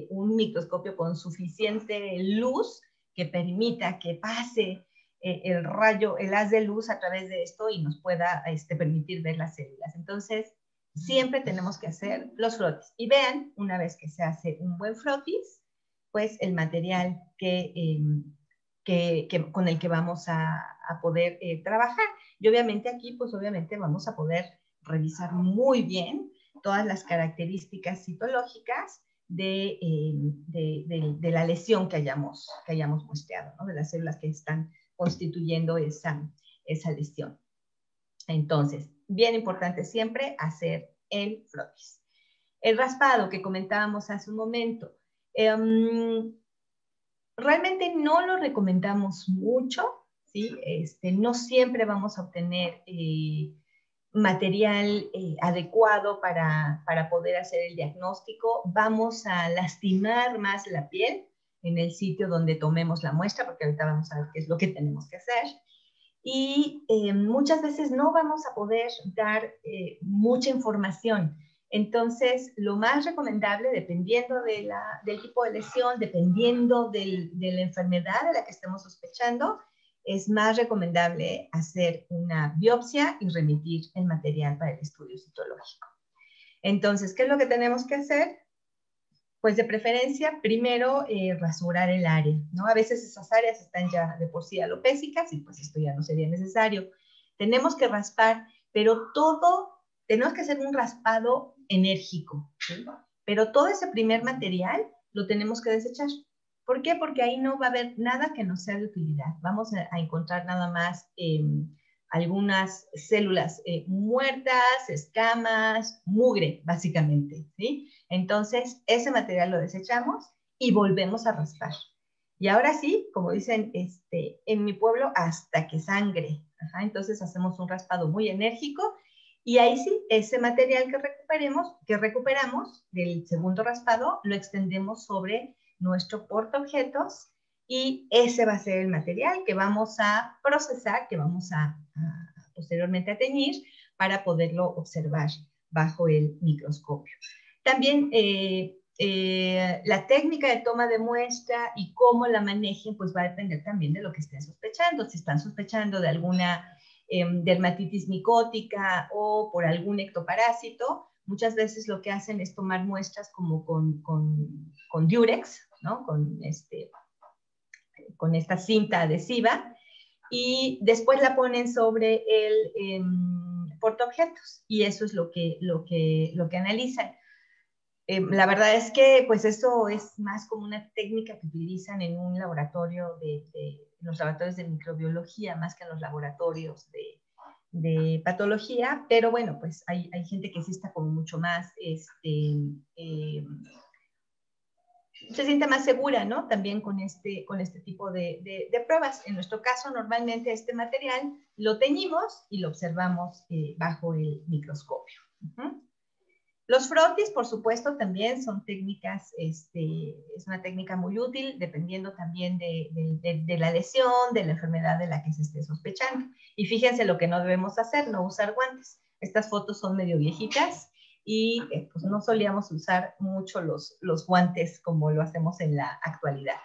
un microscopio con suficiente luz que permita que pase el rayo, el haz de luz a través de esto y nos pueda permitir ver las células. Entonces, siempre tenemos que hacer los frotis. Y vean, una vez que se hace un buen frotis, pues el material con el que vamos a poder trabajar. Y obviamente aquí, pues obviamente vamos a poder revisar muy bien todas las características citológicas de la lesión que hayamos muestreado, ¿no? De las células que están constituyendo esa lesión. Entonces, bien importante siempre hacer el frotis. El raspado que comentábamos hace un momento, realmente no lo recomendamos mucho, ¿sí? No siempre vamos a obtener material adecuado para poder hacer el diagnóstico. Vamos a lastimar más la piel en el sitio donde tomemos la muestra, porque ahorita vamos a ver qué es lo que tenemos que hacer. y muchas veces no vamos a poder dar mucha información. Entonces, lo más recomendable, dependiendo del tipo de lesión, dependiendo de la enfermedad de la que estemos sospechando, es más recomendable hacer una biopsia y remitir el material para el estudio citológico. Entonces, ¿qué es lo que tenemos que hacer? Pues de preferencia, primero rasurar el área, ¿no? A veces esas áreas están ya de por sí alopésicas y pues esto ya no sería necesario. Tenemos que raspar, pero tenemos que hacer un raspado enérgico, ¿sí? Pero todo ese primer material lo tenemos que desechar. ¿Por qué? Porque ahí no va a haber nada que nos sea de utilidad. Vamos a encontrar nada más algunas células muertas, escamas, mugre, básicamente, ¿sí? Entonces, ese material lo desechamos y volvemos a raspar. Y ahora sí, como dicen en mi pueblo, hasta que sangre. Ajá, entonces hacemos un raspado muy enérgico y ahí sí, ese material que recuperamos del segundo raspado, lo extendemos sobre nuestro portaobjetos y ese va a ser el material que vamos a procesar, que vamos a posteriormente a teñir para poderlo observar bajo el microscopio. También la técnica de toma de muestra y cómo la manejen, pues va a depender también de lo que estén sospechando. Si están sospechando de alguna dermatitis micótica o por algún ectoparásito, muchas veces lo que hacen es tomar muestras como con Durex, ¿no? Con esta cinta adhesiva, y después la ponen sobre el portaobjetos, y eso es lo que analizan. La verdad es que pues eso es más como una técnica que utilizan en un laboratorio los laboratorios de microbiología, más que en los laboratorios de patología, pero bueno, pues hay gente que sí está como mucho más se siente más segura, ¿no? También con este tipo de pruebas. En nuestro caso, normalmente este material lo teñimos y lo observamos bajo el microscopio. Los frotis, por supuesto, también son técnicas, es una técnica muy útil, dependiendo también de la lesión, de la enfermedad de la que se esté sospechando. Y fíjense lo que no debemos hacer, no usar guantes. Estas fotos son medio viejitas, y pues no solíamos usar mucho los guantes como lo hacemos en la actualidad.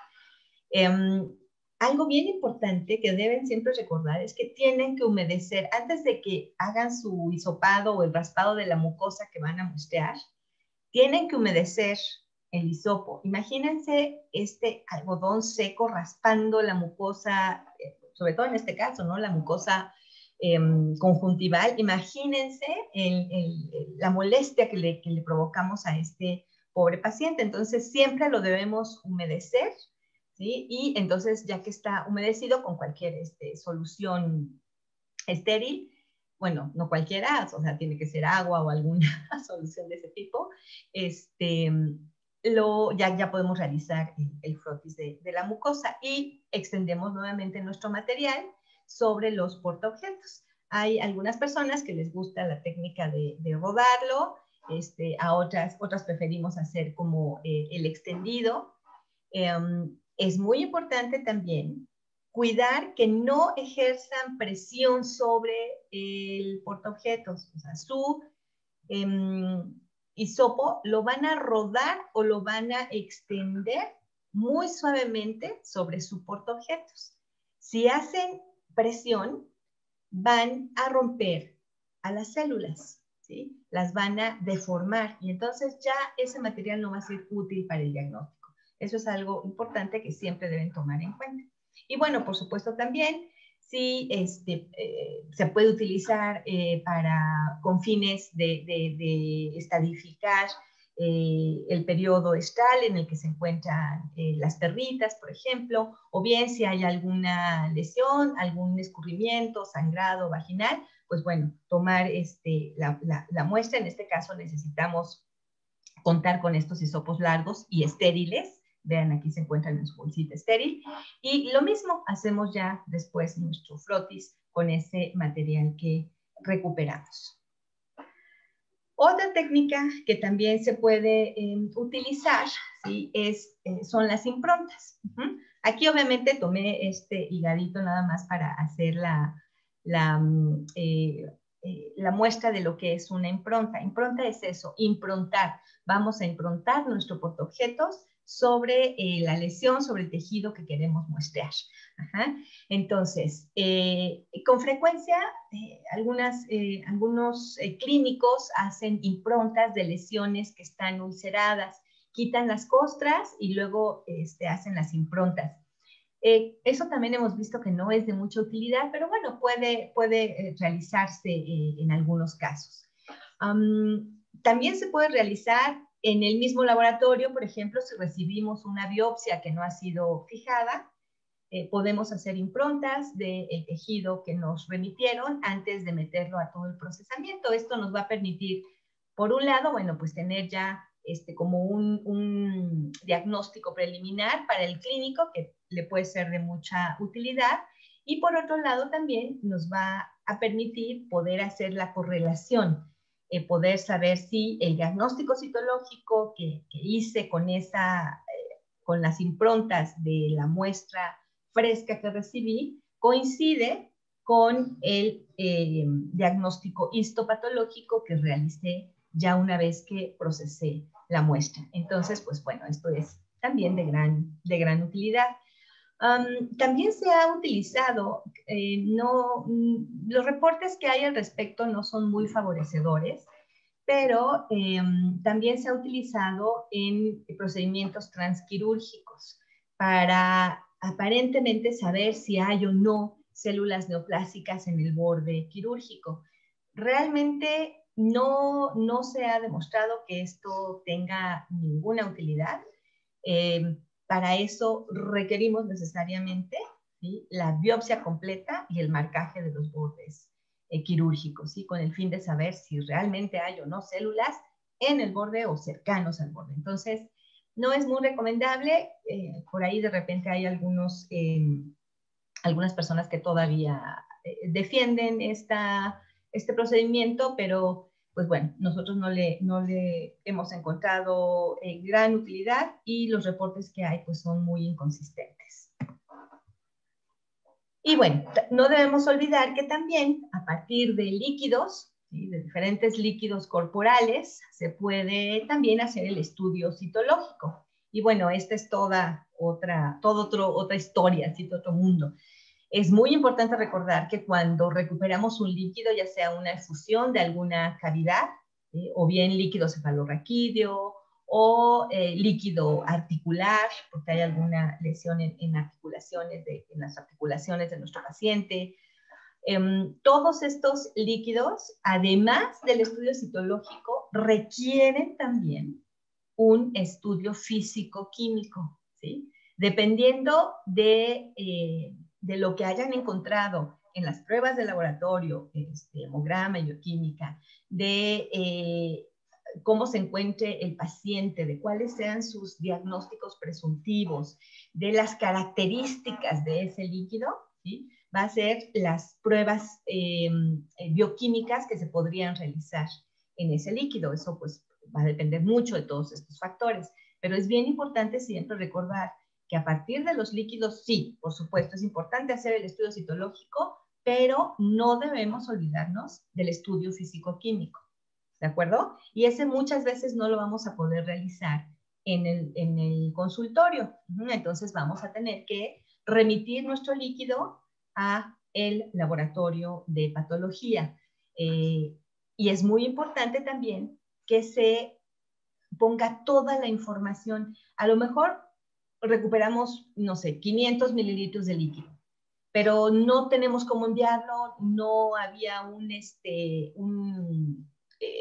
Algo bien importante que deben siempre recordar es que tienen que humedecer antes de que hagan su hisopado o el raspado de la mucosa que van a muestrear. Tienen que humedecer el hisopo. Imagínense este algodón seco raspando la mucosa, sobre todo en este caso, ¿no? La mucosa conjuntival. Imagínense la molestia que le provocamos a este pobre paciente. Entonces, siempre lo debemos humedecer, ¿sí? Y entonces, ya que está humedecido con cualquier solución estéril, bueno, no cualquiera, o sea, tiene que ser agua o alguna solución de ese tipo, ya podemos realizar el frotis de la mucosa y extendemos nuevamente nuestro material sobre los portaobjetos. Hay algunas personas que les gusta la técnica de rodarlo, a otras preferimos hacer como el extendido. Es muy importante también cuidar que no ejerzan presión sobre el portaobjetos. O sea, su hisopo lo van a rodar o lo van a extender muy suavemente sobre su portaobjetos. Si hacen presión, van a romper a las células, ¿sí? Las van a deformar y entonces ya ese material no va a ser útil para el diagnóstico. Eso es algo importante que siempre deben tomar en cuenta. Y bueno, por supuesto también, sí, se puede utilizar con fines de estadificar el periodo estral en el que se encuentran las perritas, por ejemplo, o bien si hay alguna lesión, algún escurrimiento, sangrado vaginal, pues bueno, tomar la muestra. En este caso necesitamos contar con estos hisopos largos y estériles. Vean, aquí se encuentra en su bolsita estéril. Y lo mismo hacemos ya después nuestro frotis con ese material que recuperamos. Otra técnica que también se puede utilizar, ¿sí? Son las improntas. Aquí obviamente tomé este higadito nada más para hacer la muestra de lo que es una impronta. Impronta es eso, improntar. Vamos a improntar nuestro portaobjetos sobre la lesión, sobre el tejido que queremos muestrear. Ajá. Entonces, con frecuencia, algunos clínicos hacen improntas de lesiones que están ulceradas, quitan las costras y luego hacen las improntas. Eso también hemos visto que no es de mucha utilidad, pero bueno, puede realizarse en algunos casos. También se puede realizar en el mismo laboratorio, por ejemplo, si recibimos una biopsia que no ha sido fijada, podemos hacer improntas del tejido que nos remitieron antes de meterlo a todo el procesamiento. Esto nos va a permitir, por un lado, bueno, pues tener ya como un diagnóstico preliminar para el clínico que le puede ser de mucha utilidad, y por otro lado también nos va a permitir poder hacer la correlación, poder saber si el diagnóstico citológico que hice con las improntas de la muestra fresca que recibí coincide con el diagnóstico histopatológico que realicé ya una vez que procesé la muestra. Entonces, pues bueno, esto es también de gran utilidad. También se ha utilizado, los reportes que hay al respecto no son muy favorecedores, pero también se ha utilizado en procedimientos transquirúrgicos para aparentemente saber si hay o no células neoplásicas en el borde quirúrgico. Realmente no se ha demostrado que esto tenga ninguna utilidad. Para eso requerimos necesariamente, ¿sí?, la biopsia completa y el marcaje de los bordes quirúrgicos, ¿sí?, con el fin de saber si realmente hay o no células en el borde o cercanos al borde. Entonces, no es muy recomendable. Por ahí de repente hay algunas personas que todavía defienden este procedimiento, pero pues bueno, nosotros no le hemos encontrado gran utilidad, y los reportes que hay pues son muy inconsistentes. Y bueno, no debemos olvidar que también a partir de líquidos, ¿sí?, de diferentes líquidos corporales, se puede también hacer el estudio citológico. Y bueno, esta es toda otra historia, ¿sí?, otro mundo. Es muy importante recordar que cuando recuperamos un líquido, ya sea una efusión de alguna cavidad, o bien líquido cefalorraquídeo, o líquido articular, porque hay alguna lesión en las articulaciones de nuestro paciente. Todos estos líquidos, además del estudio citológico, requieren también un estudio físico-químico, ¿sí?, dependiendo de lo que hayan encontrado en las pruebas de laboratorio, hemograma, bioquímica, de cómo se encuentre el paciente, de cuáles sean sus diagnósticos presuntivos, de las características de ese líquido, ¿sí?, va a ser las pruebas bioquímicas que se podrían realizar en ese líquido. Eso pues va a depender mucho de todos estos factores, pero es bien importante siempre recordar que a partir de los líquidos, sí, por supuesto, es importante hacer el estudio citológico, pero no debemos olvidarnos del estudio físico-químico, ¿de acuerdo? Y ese muchas veces no lo vamos a poder realizar en el consultorio. Entonces vamos a tener que remitir nuestro líquido a el laboratorio de patología. Y es muy importante también que se ponga toda la información. A lo mejor recuperamos, no sé, 500 mililitros de líquido, pero no tenemos cómo enviarlo, no había un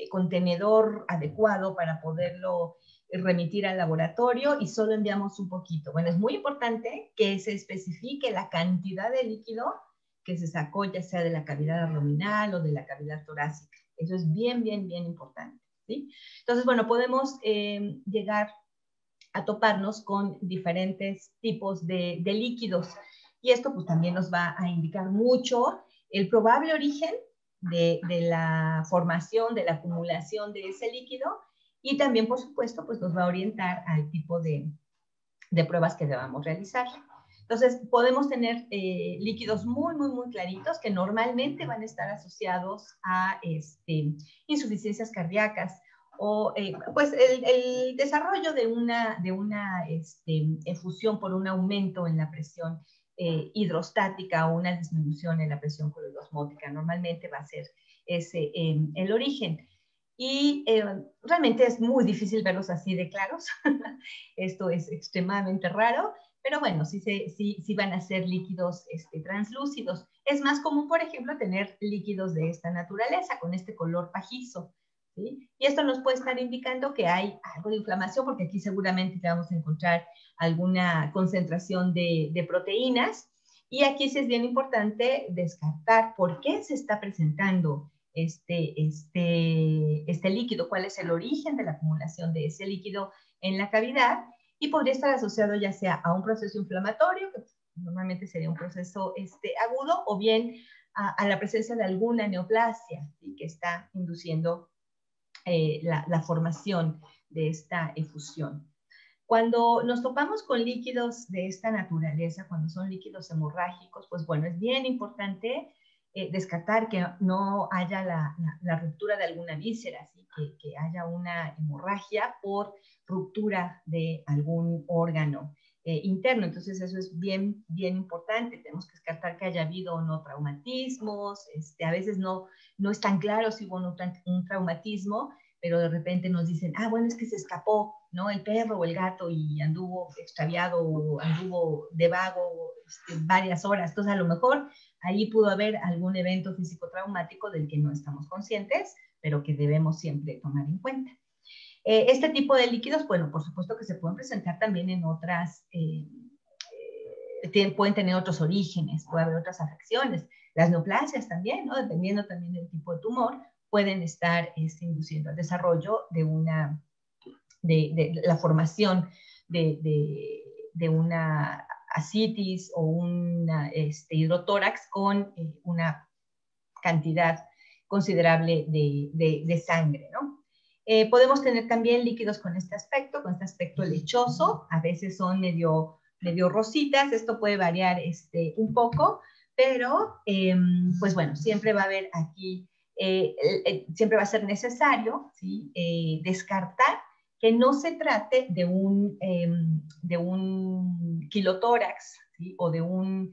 contenedor adecuado para poderlo remitir al laboratorio, y solo enviamos un poquito. Bueno, es muy importante que se especifique la cantidad de líquido que se sacó, ya sea de la cavidad abdominal o de la cavidad torácica. Eso es bien importante, ¿sí? Entonces, bueno, podemos llegar a toparnos con diferentes tipos de líquidos, y esto pues también nos va a indicar mucho el probable origen de la formación, de la acumulación de ese líquido, y también, por supuesto, pues nos va a orientar al tipo de pruebas que debamos realizar. Entonces, podemos tener líquidos muy, muy, muy claritos que normalmente van a estar asociados a insuficiencias cardíacas o pues el desarrollo de una efusión por un aumento en la presión hidrostática o una disminución en la presión coloidosmótica. Normalmente va a ser ese el origen. Y realmente es muy difícil verlos así de claros. Esto es extremadamente raro, pero bueno, sí van a ser líquidos translúcidos. Es más común, por ejemplo, tener líquidos de esta naturaleza, con este color pajizo, ¿sí? Y esto nos puede estar indicando que hay algo de inflamación, porque aquí seguramente vamos a encontrar alguna concentración de proteínas. Y aquí sí es bien importante descartar por qué se está presentando este líquido, cuál es el origen de la acumulación de ese líquido en la cavidad, y podría estar asociado ya sea a un proceso inflamatorio, que normalmente sería un proceso agudo, o bien a la presencia de alguna neoplasia, ¿sí?, que está induciendo la formación de esta efusión. Cuando nos topamos con líquidos de esta naturaleza, cuando son líquidos hemorrágicos, pues bueno, es bien importante descartar que no haya la ruptura de alguna víscera, ¿sí?, que haya una hemorragia por ruptura de algún órgano interno. Entonces eso es bien, bien importante. Tenemos que descartar que haya habido o no traumatismos. A veces no es tan claro si hubo un traumatismo, pero de repente nos dicen, bueno, es que se escapó, ¿no?, el perro o el gato y anduvo extraviado o anduvo de vago varias horas. Entonces, a lo mejor ahí pudo haber algún evento físico traumático del que no estamos conscientes, pero que debemos siempre tomar en cuenta. Este tipo de líquidos, bueno, por supuesto que se pueden presentar también en otras, pueden tener otros orígenes, puede haber otras afecciones. Las neoplasias también, ¿no?, dependiendo también del tipo de tumor, pueden estar induciendo el desarrollo de la formación de una ascitis o una hidrotórax con una cantidad considerable de sangre, ¿no? Podemos tener también líquidos con este aspecto lechoso. A veces son medio rositas. Esto puede variar un poco, pero pues bueno, siempre va a haber aquí, siempre va a ser necesario, ¿sí?, descartar que no se trate de un quilotórax, ¿sí?, o de un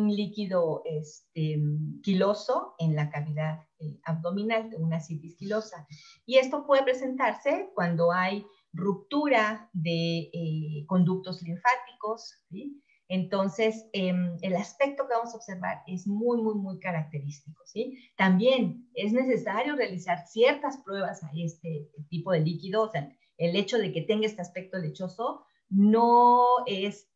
líquido quiloso en la cavidad abdominal, de una ascitis quilosa. Y esto puede presentarse cuando hay ruptura de conductos linfáticos, ¿sí? Entonces, el aspecto que vamos a observar es muy, muy, muy característico, ¿sí? También es necesario realizar ciertas pruebas a este tipo de líquido. O sea, el hecho de que tenga este aspecto lechoso no es,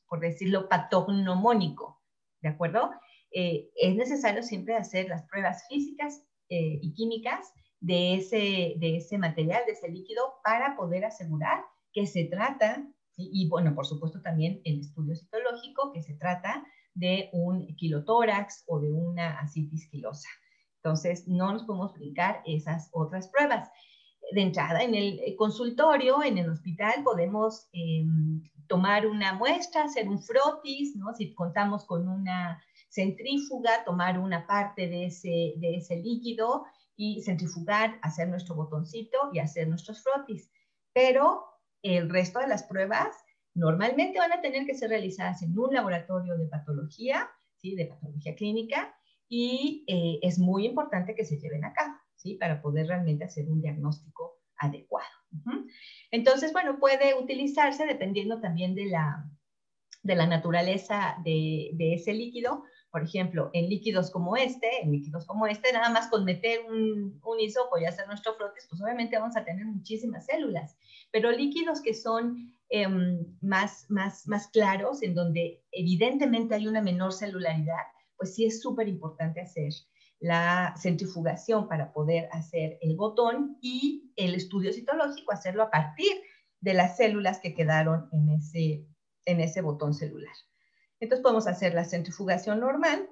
por decirlo, patognomónico, ¿de acuerdo? Es necesario siempre hacer las pruebas físicas y químicas de ese material, de ese líquido, para poder asegurar que se trata, ¿sí?, y bueno, por supuesto también el estudio citológico, que se trata de un quilotórax o de una ascitis quilosa. Entonces, no nos podemos brincar esas otras pruebas. De entrada, en el consultorio, en el hospital, podemos tomar una muestra, hacer un frotis, ¿no? Si contamos con una centrífuga, tomar una parte de ese líquido y centrifugar, hacer nuestro botoncito y hacer nuestros frotis. Pero el resto de las pruebas normalmente van a tener que ser realizadas en un laboratorio de patología, ¿sí?, de patología clínica, y es muy importante que se lleven a cabo, ¿sí?, para poder realmente hacer un diagnóstico adecuado. Entonces, bueno, puede utilizarse dependiendo también de la naturaleza de ese líquido. Por ejemplo, en líquidos como nada más con meter un hisopo y hacer nuestro frotis, pues obviamente vamos a tener muchísimas células. Pero líquidos que son más claros, en donde evidentemente hay una menor celularidad, pues sí es súper importante hacer la centrifugación para poder hacer el botón, y el estudio citológico hacerlo a partir de las células que quedaron en ese botón celular. Entonces podemos hacer la centrifugación normal,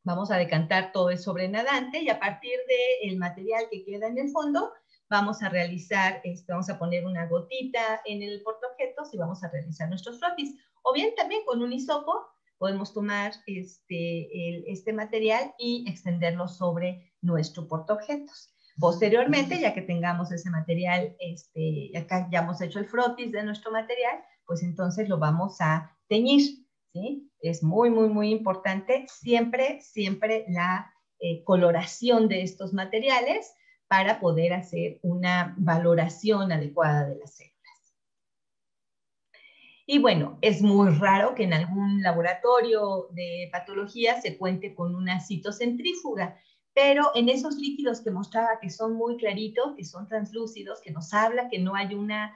vamos a decantar todo el sobrenadante, y a partir del material que queda en el fondo, vamos a realizar, vamos a poner una gotita en el portaobjetos portaobjetos y vamos a realizar nuestros frotis. O bien también con un hisopo podemos tomar este material y extenderlo sobre nuestro portaobjetos. Posteriormente, ya que tengamos ese material, ya hemos hecho el frotis de nuestro material, pues entonces lo vamos a teñir, ¿sí? Es muy, muy, muy importante siempre la coloración de estos materiales para poder hacer una valoración adecuada de las células. Y bueno, es muy raro que en algún laboratorio de patología se cuente con una citocentrífuga, pero en esos líquidos que mostraba que son muy claritos, que son translúcidos, que nos habla que no hay una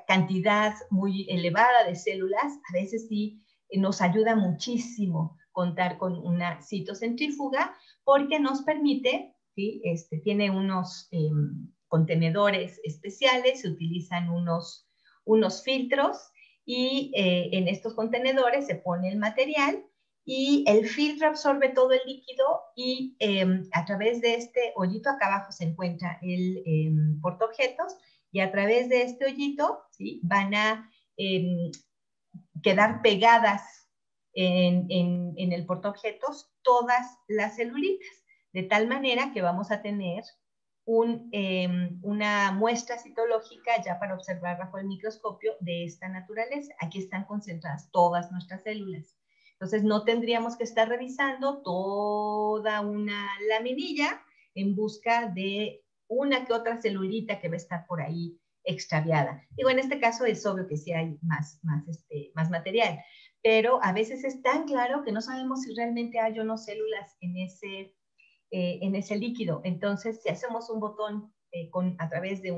cantidad muy elevada de células, a veces sí nos ayuda muchísimo contar con una citocentrífuga porque nos permite, ¿sí? Tiene unos contenedores especiales, se utilizan unos filtros y en estos contenedores se pone el material y el filtro absorbe todo el líquido y a través de este hoyito acá abajo se encuentra el portaobjetos y a través de este hoyito, ¿sí? Van a quedar pegadas en el portaobjetos todas las celulitas, de tal manera que vamos a tener una muestra citológica ya para observar bajo el microscopio de esta naturaleza. Aquí están concentradas todas nuestras células. Entonces no tendríamos que estar revisando toda una laminilla en busca de una que otra celulita que va a estar por ahí extraviada. Digo, en este caso es obvio que sí hay más material, pero a veces es tan claro que no sabemos si realmente hay o no células en ese líquido. Entonces, si hacemos un botón a través de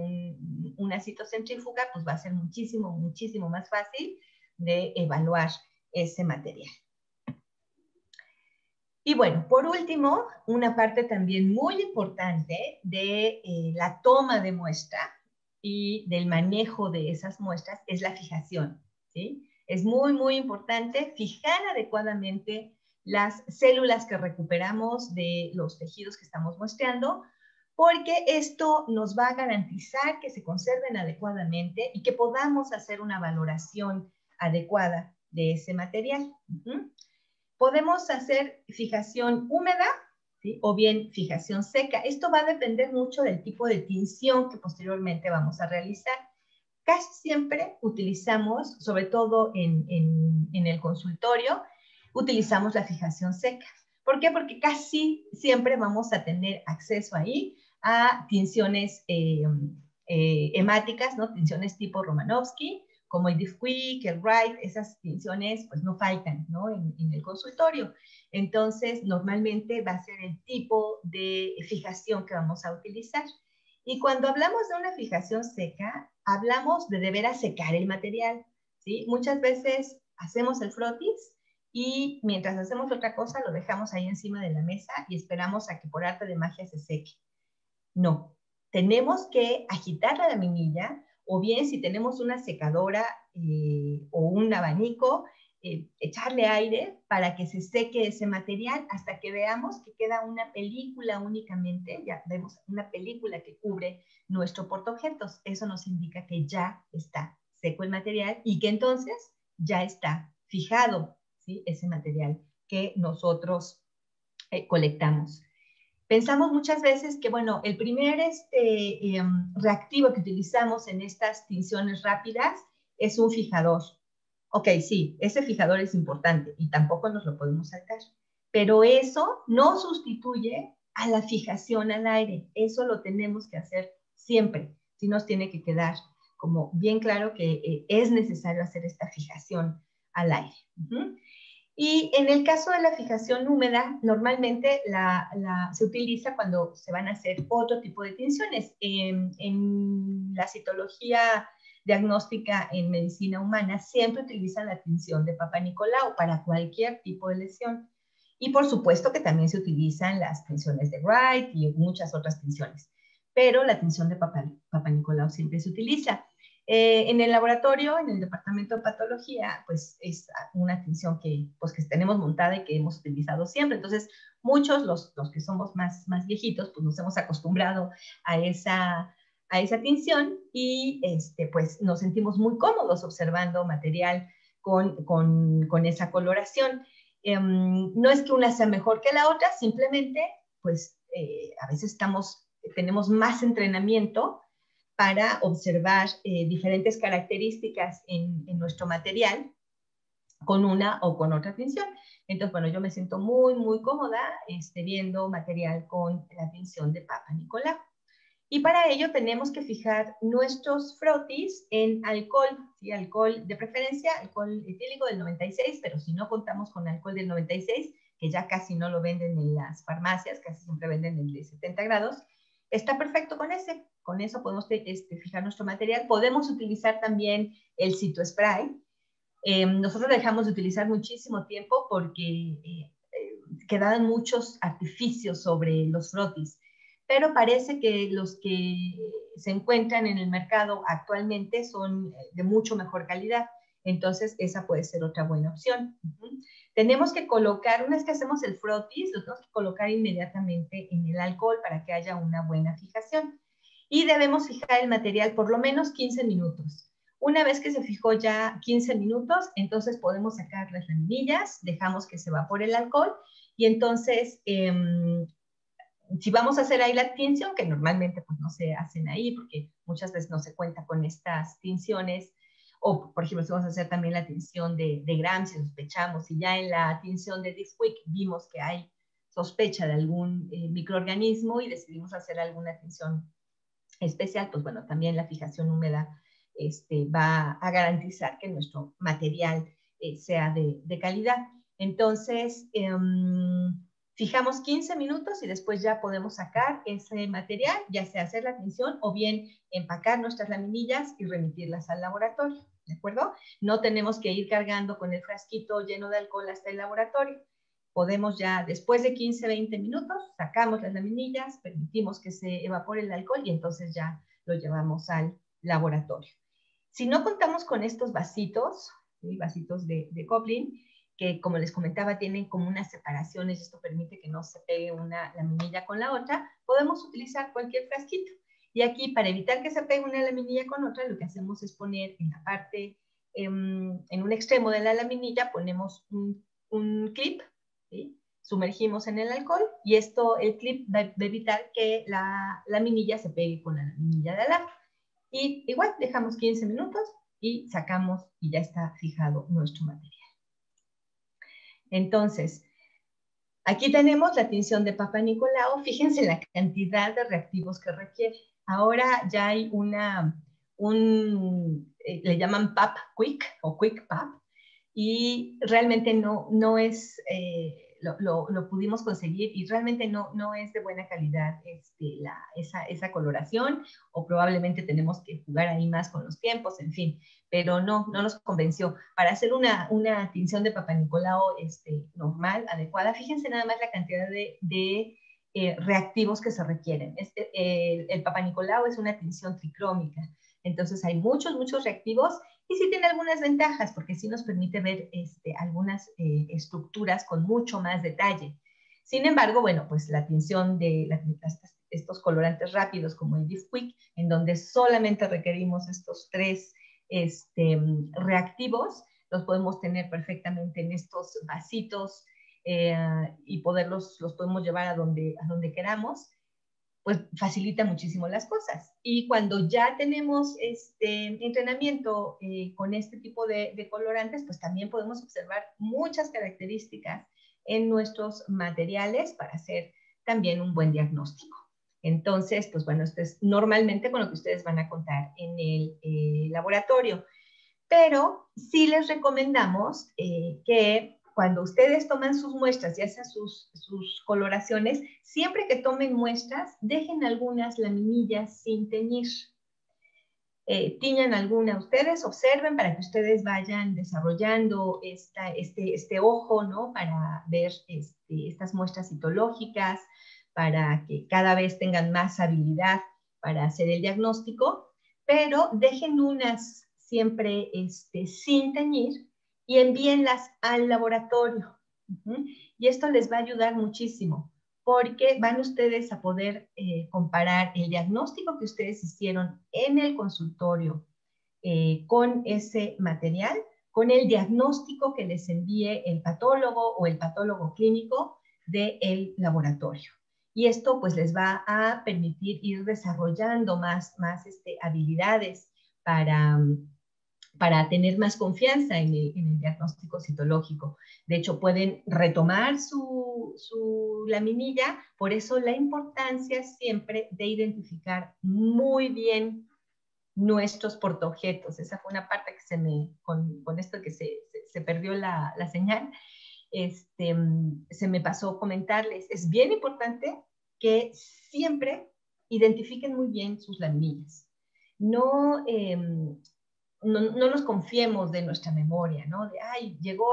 una citocentrífuga, pues va a ser muchísimo, muchísimo más fácil de evaluar ese material. Y bueno, por último, una parte también muy importante de la toma de muestra y del manejo de esas muestras es la fijación, ¿sí? Es muy, muy importante fijar adecuadamente las células que recuperamos de los tejidos que estamos muestreando, porque esto nos va a garantizar que se conserven adecuadamente y que podamos hacer una valoración adecuada de ese material. Podemos hacer fijación húmeda, ¿sí? O bien fijación seca. Esto va a depender mucho del tipo de tinción que posteriormente vamos a realizar. Casi siempre utilizamos, sobre todo en el consultorio, utilizamos la fijación seca. ¿Por qué? Porque casi siempre vamos a tener acceso ahí a tinciones hemáticas, ¿no? Tinciones tipo Romanowsky, como el Diffquick, el Wright, esas tinciones pues no faltan, ¿no? En el consultorio. Entonces, normalmente va a ser el tipo de fijación que vamos a utilizar. Y cuando hablamos de una fijación seca, hablamos de veras secar el material, ¿sí? Muchas veces hacemos el frotis y mientras hacemos otra cosa lo dejamos ahí encima de la mesa y esperamos a que por arte de magia se seque. No, tenemos que agitar la laminilla o bien si tenemos una secadora o un abanico, echarle aire para que se seque ese material hasta que veamos que queda una película únicamente, ya vemos una película que cubre nuestro portaobjetos. Eso nos indica que ya está seco el material y que entonces ya está fijado, ¿sí? Ese material que nosotros colectamos. Pensamos muchas veces que, bueno, el primer reactivo que utilizamos en estas tinciones rápidas es un fijador. Ok, sí, ese fijador es importante y tampoco nos lo podemos saltar. Pero eso no sustituye a la fijación al aire. Eso lo tenemos que hacer siempre. Sí nos tiene que quedar como bien claro que es necesario hacer esta fijación al aire. Y en el caso de la fijación húmeda, normalmente se utiliza cuando se van a hacer otro tipo de tinciones. En la citología diagnóstica en medicina humana siempre utilizan la tinción de Papa Nicolau para cualquier tipo de lesión. Y por supuesto que también se utilizan las tinciones de Wright y muchas otras tinciones. Pero la tinción de Papa Nicolau siempre se utiliza. En el laboratorio, en el departamento de patología, pues es una tinción que tenemos montada y que hemos utilizado siempre. Entonces, muchos, los que somos más viejitos, pues nos hemos acostumbrado a esa a esa tinción y pues nos sentimos muy cómodos observando material con esa coloración. No es que una sea mejor que la otra, simplemente pues a veces tenemos más entrenamiento para observar diferentes características en nuestro material con una o con otra tinción. Entonces, bueno, yo me siento muy, muy cómoda viendo material con la tinción de Papa Nicolau. Y para ello tenemos que fijar nuestros frotis en alcohol, ¿sí? Alcohol de preferencia, alcohol etílico del 96, pero si no contamos con alcohol del 96, que ya casi no lo venden en las farmacias, casi siempre venden el de 70 grados, está perfecto con ese. Con eso podemos fijar nuestro material. Podemos utilizar también el Citospray. Nosotros dejamos de utilizar muchísimo tiempo porque quedaban muchos artificios sobre los frotis, pero parece que los que se encuentran en el mercado actualmente son de mucho mejor calidad, entonces esa puede ser otra buena opción. Tenemos que colocar, una vez que hacemos el frotis, lo tenemos que colocar inmediatamente en el alcohol para que haya una buena fijación, y debemos fijar el material por lo menos 15 minutos. Una vez que se fijó ya 15 minutos, entonces podemos sacar las laminillas, dejamos que se evapore el alcohol, y entonces, si vamos a hacer ahí la tinción, que normalmente pues no se hacen ahí, porque muchas veces no se cuenta con estas tinciones, o por ejemplo, si vamos a hacer también la tinción de Gram, si sospechamos, y ya en la tinción de Disquick vimos que hay sospecha de algún microorganismo y decidimos hacer alguna tinción especial, pues bueno, también la fijación húmeda va a garantizar que nuestro material sea de calidad. Entonces, fijamos 15 minutos y después ya podemos sacar ese material, ya sea hacer la tinción o bien empacar nuestras laminillas y remitirlas al laboratorio, ¿de acuerdo? No tenemos que ir cargando con el frasquito lleno de alcohol hasta el laboratorio. Podemos ya, después de 15, 20 minutos, sacamos las laminillas, permitimos que se evapore el alcohol y entonces ya lo llevamos al laboratorio. Si no contamos con estos vasitos, ¿sí? Vasitos de Coplin, que como les comentaba tienen como unas separaciones, esto permite que no se pegue una laminilla con la otra, podemos utilizar cualquier frasquito. Y aquí, para evitar que se pegue una laminilla con otra, lo que hacemos es poner en la parte, en un extremo de la laminilla, ponemos un clip, ¿sí? Sumergimos en el alcohol y el clip va a evitar que la laminilla se pegue con la laminilla de al lado. Y igual dejamos 15 minutos y sacamos y ya está fijado nuestro material. Entonces, aquí tenemos la tinción de Papa Nicolau. Fíjense la cantidad de reactivos que requiere. Ahora ya hay le llaman PAP Quick o Quick PAP, y realmente no es, lo pudimos conseguir y realmente no es de buena calidad esa coloración, o probablemente tenemos que jugar ahí más con los tiempos, en fin, pero no nos convenció. Para hacer una tinción de Papa Nicolau normal, adecuada, fíjense nada más la cantidad de reactivos que se requieren. El Papa Nicolau es una tinción tricrómica, entonces hay muchos reactivos, y sí tiene algunas ventajas, porque sí nos permite ver algunas estructuras con mucho más detalle. Sin embargo, bueno, pues la tinción de estos colorantes rápidos como el Disquick, en donde solamente requerimos estos 3 reactivos, los podemos tener perfectamente en estos vasitos y los podemos llevar a donde queramos, pues facilita muchísimo las cosas. Y cuando ya tenemos entrenamiento con este tipo de colorantes, pues también podemos observar muchas características en nuestros materiales para hacer también un buen diagnóstico. Entonces, pues bueno, esto es normalmente con lo que ustedes van a contar en el laboratorio. Pero sí les recomendamos que cuando ustedes toman sus muestras, ya sea sus coloraciones, siempre que tomen muestras, dejen algunas laminillas sin teñir. Tiñan alguna ustedes, observen para que ustedes vayan desarrollando este ojo, ¿no? Para ver estas muestras citológicas, para que cada vez tengan más habilidad para hacer el diagnóstico, pero dejen unas siempre sin teñir y envíenlas al laboratorio. Y esto les va a ayudar muchísimo, porque van ustedes a poder comparar el diagnóstico que ustedes hicieron en el consultorio con ese material, con el diagnóstico que les envíe el patólogo o el patólogo clínico del laboratorio. Y esto pues les va a permitir ir desarrollando más habilidades para tener más confianza en el diagnóstico citológico. De hecho, pueden retomar su laminilla, por eso la importancia siempre de identificar muy bien nuestros portaobjetos. Esa fue una parte que con esto que se perdió la señal, se me pasó comentarles. Es bien importante que siempre identifiquen muy bien sus laminillas. No nos confiemos de nuestra memoria, ¿no? De, ay, llegó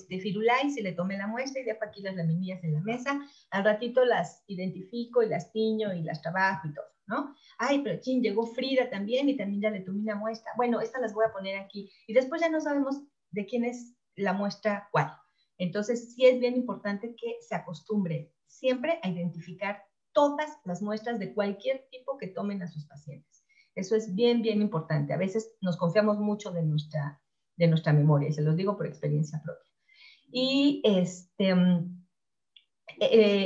Firulais y le tomé la muestra y dejo aquí las laminillas en la mesa, al ratito las identifico y las tiño y las trabajo y todo, ¿no? Ay, pero chin, llegó Frida también y también ya le tomé una muestra. Bueno, estas las voy a poner aquí. Y después ya no sabemos de quién es la muestra cuál. Entonces, sí es bien importante que se acostumbre siempre a identificar todas las muestras de cualquier tipo que tomen a sus pacientes. Eso es bien, bien importante. A veces nos confiamos mucho de nuestra memoria, y se los digo por experiencia propia. Y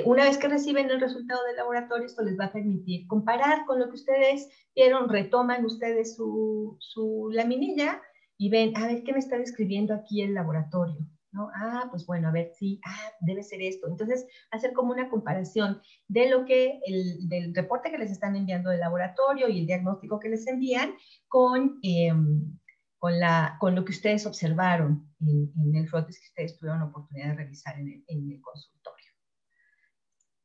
una vez que reciben el resultado del laboratorio, esto les va a permitir comparar con lo que ustedes vieron, retoman ustedes su laminilla y ven, a ver, ¿qué me está describiendo aquí el laboratorio? ¿No? Ah, pues bueno, a ver, sí, debe ser esto. Entonces, hacer como una comparación de lo que del reporte que les están enviando del laboratorio y el diagnóstico que les envían con lo que ustedes observaron en el frotis que ustedes tuvieron oportunidad de revisar en el consultorio.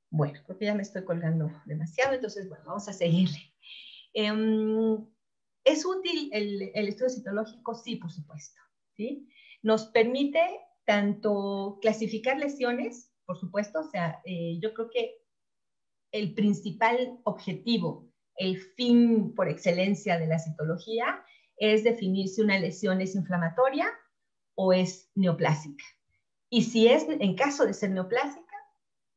Bueno, creo que ya me estoy colgando demasiado, entonces, bueno, vamos a seguirle. ¿Es útil el estudio citológico? Sí, por supuesto, ¿sí? Nos permite tanto clasificar lesiones, por supuesto, o sea, yo creo que el principal objetivo, el fin por excelencia de la citología, es definir si una lesión es inflamatoria o es neoplásica. Y si es, en caso de ser neoplásica,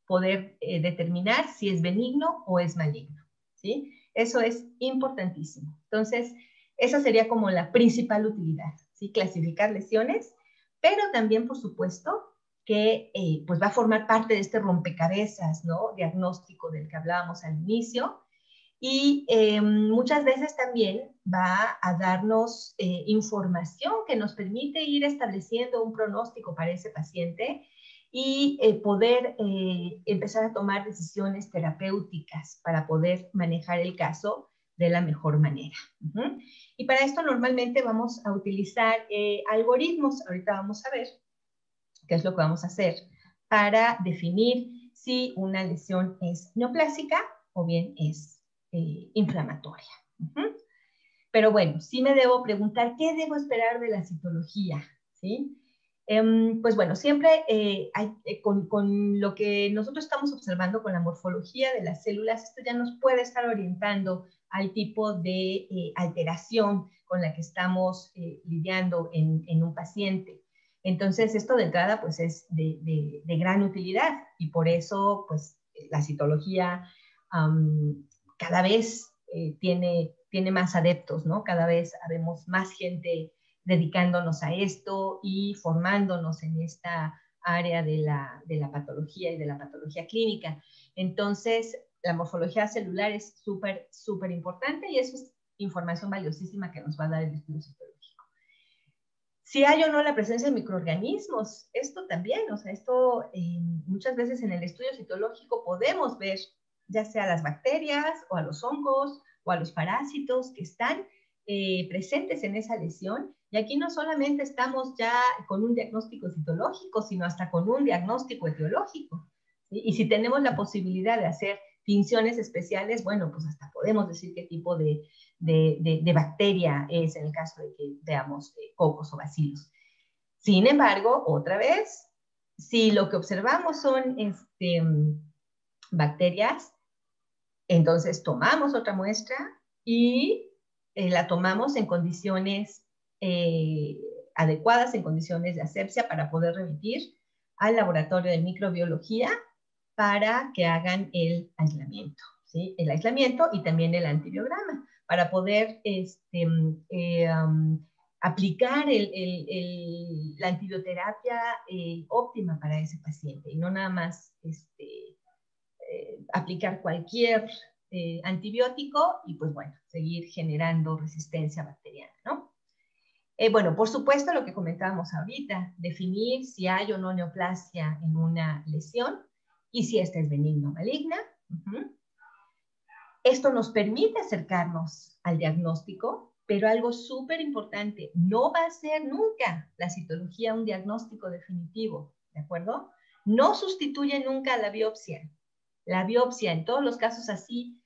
poder determinar si es benigno o es maligno, ¿sí? Eso es importantísimo. Entonces, esa sería como la principal utilidad, ¿sí? Clasificar lesiones, pero también, por supuesto, que pues va a formar parte de este rompecabezas, ¿no? Diagnóstico del que hablábamos al inicio, y muchas veces también va a darnos información que nos permite ir estableciendo un pronóstico para ese paciente y poder empezar a tomar decisiones terapéuticas para poder manejar el caso de la mejor manera. Y para esto normalmente vamos a utilizar algoritmos. Ahorita vamos a ver qué es lo que vamos a hacer para definir si una lesión es neoplásica o bien es inflamatoria. Pero bueno, sí me debo preguntar, ¿qué debo esperar de la citología? ¿Sí? Pues bueno, siempre con lo que nosotros estamos observando con la morfología de las células, esto ya nos puede estar orientando al tipo de alteración con la que estamos lidiando en un paciente. Entonces, esto de entrada pues es de gran utilidad y por eso pues la citología cada vez tiene más adeptos, ¿no? Cada vez habemos más gente dedicándonos a esto y formándonos en esta área de la patología y de la patología clínica. Entonces, la morfología celular es súper, súper importante y eso es información valiosísima que nos va a dar el estudio citológico. Si hay o no la presencia de microorganismos, esto también, o sea, esto muchas veces en el estudio citológico podemos ver ya sea a las bacterias o a los hongos o a los parásitos que están presentes en esa lesión. Y aquí no solamente estamos ya con un diagnóstico citológico, sino hasta con un diagnóstico etiológico. ¿Sí? Y si tenemos la posibilidad de hacer tinciones especiales, bueno, pues hasta podemos decir qué tipo de bacteria es en el caso de que veamos cocos o bacilos. Sin embargo, otra vez, si lo que observamos son bacterias, entonces tomamos otra muestra y la tomamos en condiciones adecuadas, en condiciones de asepsia para poder remitir al laboratorio de microbiología para que hagan el aislamiento, ¿sí? El aislamiento y también el antibiograma, para poder aplicar la antibioterapia óptima para ese paciente y no nada más aplicar cualquier antibiótico y pues bueno, seguir generando resistencia bacteriana, ¿no? Bueno, por supuesto lo que comentábamos ahorita, definir si hay o no neoplasia en una lesión y si esta es benigna o maligna. Esto nos permite acercarnos al diagnóstico, pero algo súper importante, no va a ser nunca la citología un diagnóstico definitivo, ¿de acuerdo? No sustituye nunca a la biopsia. La biopsia, en todos los casos así,